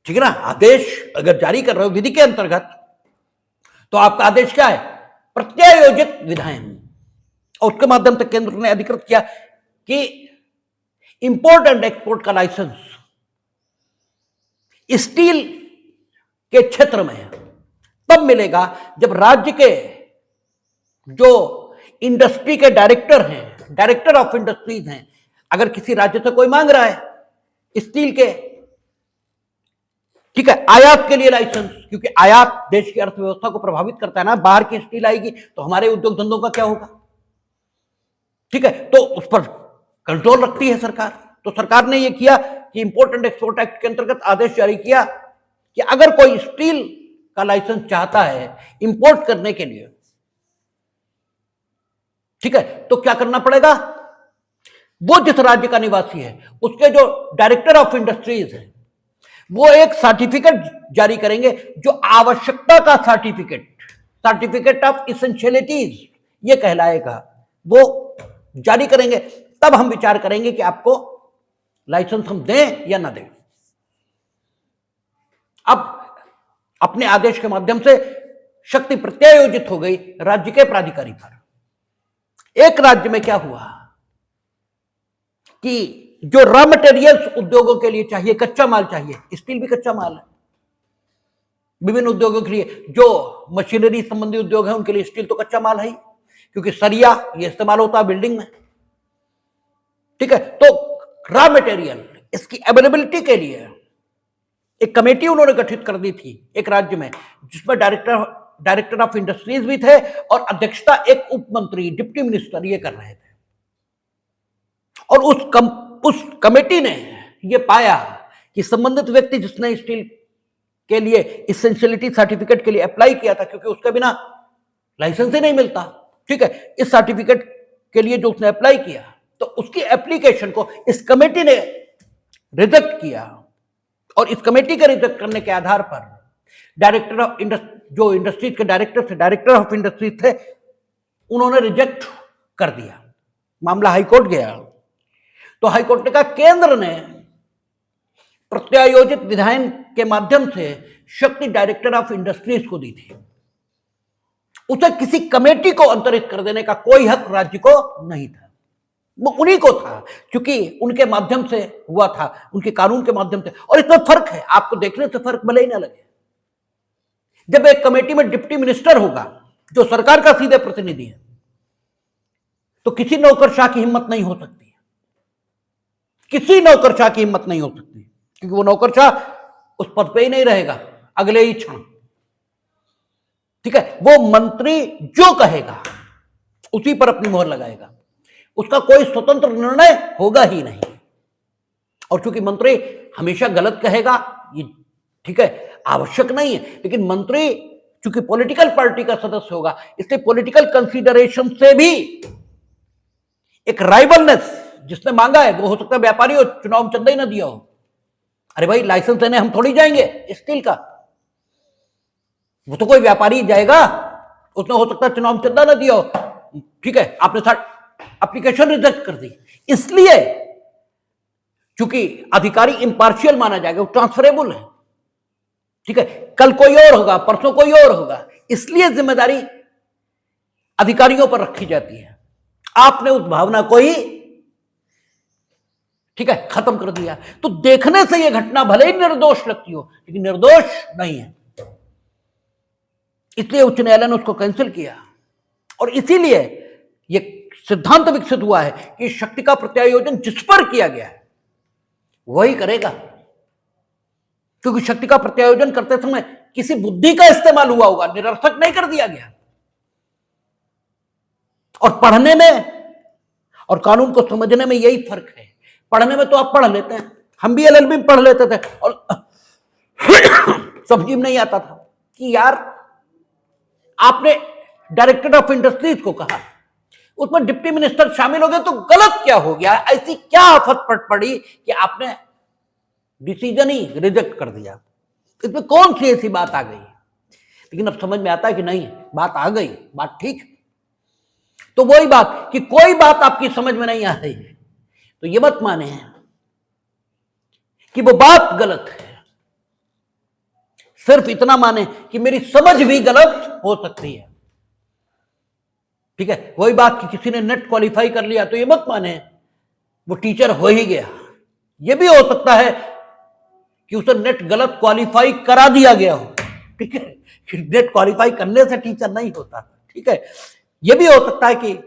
ठीक है ना। आदेश अगर जारी कर रहे हो विधि के अंतर्गत, तो आपका आदेश क्या है? प्रत्यायोजित विधायन, और उसके माध्यम से केंद्र ने अधिकृत किया कि इंपोर्ट एंड एक्सपोर्ट का लाइसेंस स्टील के क्षेत्र में तब मिलेगा जब राज्य के जो इंडस्ट्री के डायरेक्टर हैं, डायरेक्टर ऑफ इंडस्ट्रीज हैं, अगर किसी राज्य से कोई मांग रहा है स्टील के, ठीक है, आयात के लिए लाइसेंस, क्योंकि आयात देश की अर्थव्यवस्था को प्रभावित करता है ना, बाहर की स्टील आएगी तो हमारे उद्योग धंधों का क्या होगा, ठीक है, तो उस पर कंट्रोल रखती है सरकार। तो सरकार ने यह किया कि इंपोर्ट एंड एक्सपोर्ट एक्ट के अंतर्गत आदेश जारी किया कि अगर कोई स्टील का लाइसेंस चाहता है इंपोर्ट करने के लिए, ठीक है, तो क्या करना पड़ेगा? वो जिस राज्य का निवासी है उसके जो डायरेक्टर ऑफ इंडस्ट्रीज है वो एक सर्टिफिकेट जारी करेंगे, जो आवश्यकता का सर्टिफिकेट ऑफ इसेंशियलिटीज ये कहलाएगा, वो जारी करेंगे। तब हम विचार करेंगे कि आपको लाइसेंस हम दें या ना दें। अब अपने आदेश के माध्यम से शक्ति प्रत्यायोजित हो गई राज्य के प्राधिकारी पर। एक राज्य में क्या हुआ कि जो रॉ मटेरियल्स उद्योगों के लिए चाहिए, कच्चा माल चाहिए, स्टील भी कच्चा माल है, विभिन्न उद्योगों के लिए जो मशीनरी संबंधी उद्योग है उनके लिए स्टील तो कच्चा माल है ही, क्योंकि सरिया ये इस्तेमाल होता है बिल्डिंग में, ठीक है। तो रॉ मटेरियल इसकी अवेलेबिलिटी के लिए एक कमेटी उन्होंने गठित कर दी थी एक राज्य में, जिसमें डायरेक्टर ऑफ इंडस्ट्रीज भी थे और अध्यक्षता एक उप मंत्री, डिप्टी मिनिस्टर ये कर रहे थे। और उस कमेटी ने यह पाया कि संबंधित व्यक्ति जिसने स्टील के लिए इसेंशियलिटी सर्टिफिकेट के लिए अप्लाई किया था, क्योंकि उसका बिना लाइसेंस ही नहीं मिलता, ठीक है, इस सर्टिफिकेट के लिए जो उसने अप्लाई किया तो उसकी एप्लीकेशन को इस कमेटी ने रिजेक्ट किया और इस कमेटी के रिजेक्ट करने के आधार पर डायरेक्टर ऑफ जो इंडस्ट्रीज के डायरेक्टर ऑफ इंडस्ट्रीज थे, उन्होंने रिजेक्ट कर दिया। मामला हाईकोर्ट गया तो हाईकोर्ट ने कहा केंद्र ने प्रत्यायोजित विधायन के माध्यम से शक्ति डायरेक्टर ऑफ इंडस्ट्रीज को दी थी, उसे किसी कमेटी को अंतरित कर देने का कोई हक राज्य को नहीं था, वो उन्हीं को था, क्योंकि उनके माध्यम से हुआ था, उनके कानून के माध्यम से। और इसमें फर्क है, आपको देखने से फर्क भले ही ना लगे। जब एक कमेटी में डिप्टी मिनिस्टर होगा जो सरकार का सीधे प्रतिनिधि है, तो किसी नौकरशाह की हिम्मत नहीं हो सकती है, किसी नौकरशाह की हिम्मत नहीं हो सकती, क्योंकि वो नौकरशाह उस पद पे ही नहीं रहेगा अगले ही क्षण। ठीक है, वो मंत्री जो कहेगा उसी पर अपनी मोहर लगाएगा, उसका कोई स्वतंत्र निर्णय होगा ही नहीं। और चूंकि मंत्री हमेशा गलत कहेगा, ये ठीक है, आवश्यक नहीं है, लेकिन मंत्री चूंकि पॉलिटिकल पार्टी का सदस्य होगा, इसलिए पॉलिटिकल कंसीडरेशन से भी एक राइवलनेस जिसने मांगा है, वो हो सकता है व्यापारी हो, चुनाव में चंदा ही ना दिया हो। अरे भाई, लाइसेंस देने हम थोड़ी जाएंगे स्टील का, वो तो कोई व्यापारी जाएगा, उसने हो सकता है चुनाव में चंदा ना दिया हो। ठीक है, आपने एप्लीकेशन रिजेक्ट कर दी, इसलिए चूंकि अधिकारी इंपार्शियल माना जाएगा, वो ट्रांसफरेबल है। ठीक है, कल कोई और होगा, परसों कोई और होगा, इसलिए जिम्मेदारी अधिकारियों पर रखी जाती है। आपने उस भावना को ही ठीक है खत्म कर दिया। तो देखने से यह घटना भले ही निर्दोष लगती हो, लेकिन निर्दोष नहीं है, इसलिए उच्च न्यायालय ने उसको कैंसिल किया। और इसीलिए यह सिद्धांत विकसित हुआ है कि शक्ति का प्रत्यायोजन जिस पर किया गया है वही करेगा, क्योंकि शक्ति का प्रत्यायोजन करते समय किसी बुद्धि का इस्तेमाल हुआ होगा, निरर्थक नहीं कर दिया गया। और पढ़ने में और कानून को समझने में यही फर्क है। पढ़ने में तो आप पढ़ लेते हैं, हम भी एलएलबी में पढ़ लेते थे और समझ में नहीं आता था कि यार आपने डायरेक्टर ऑफ इंडस्ट्रीज को कहा, उसमें डिप्टी मिनिस्टर शामिल हो गए, तो गलत क्या हो गया, ऐसी क्या आफत पड़ी कि आपने डिसीजन ही रिजेक्ट कर दिया। इसमें कौन सी ऐसी बात आ गई? लेकिन अब समझ में आता है कि नहीं, बात आ गई, बात ठीक। तो वही बात कि कोई बात आपकी समझ में नहीं आ रही है तो ये मत माने कि वो बात गलत है, सिर्फ इतना माने कि मेरी समझ भी गलत हो सकती है। ठीक है, वही बात कि किसी ने नेट क्वालिफाई कर लिया तो ये मत माने वो टीचर हो ही गया। ये भी हो सकता है कि उसे नेट गलत क्वालिफाई करा दिया गया हो। ठीक है, नेट क्वालिफाई करने से टीचर नहीं होता। ठीक है, यह भी हो सकता है कि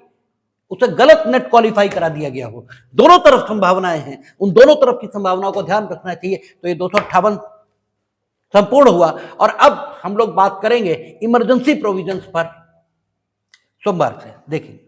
उसे गलत नेट क्वालिफाई करा दिया गया हो। दोनों तरफ संभावनाएं हैं, उन दोनों तरफ की संभावनाओं को ध्यान रखना चाहिए। तो ये 258 संपूर्ण हुआ और अब हम लोग बात करेंगे इमरजेंसी प्रोविजंस पर सोमवार से। देखिए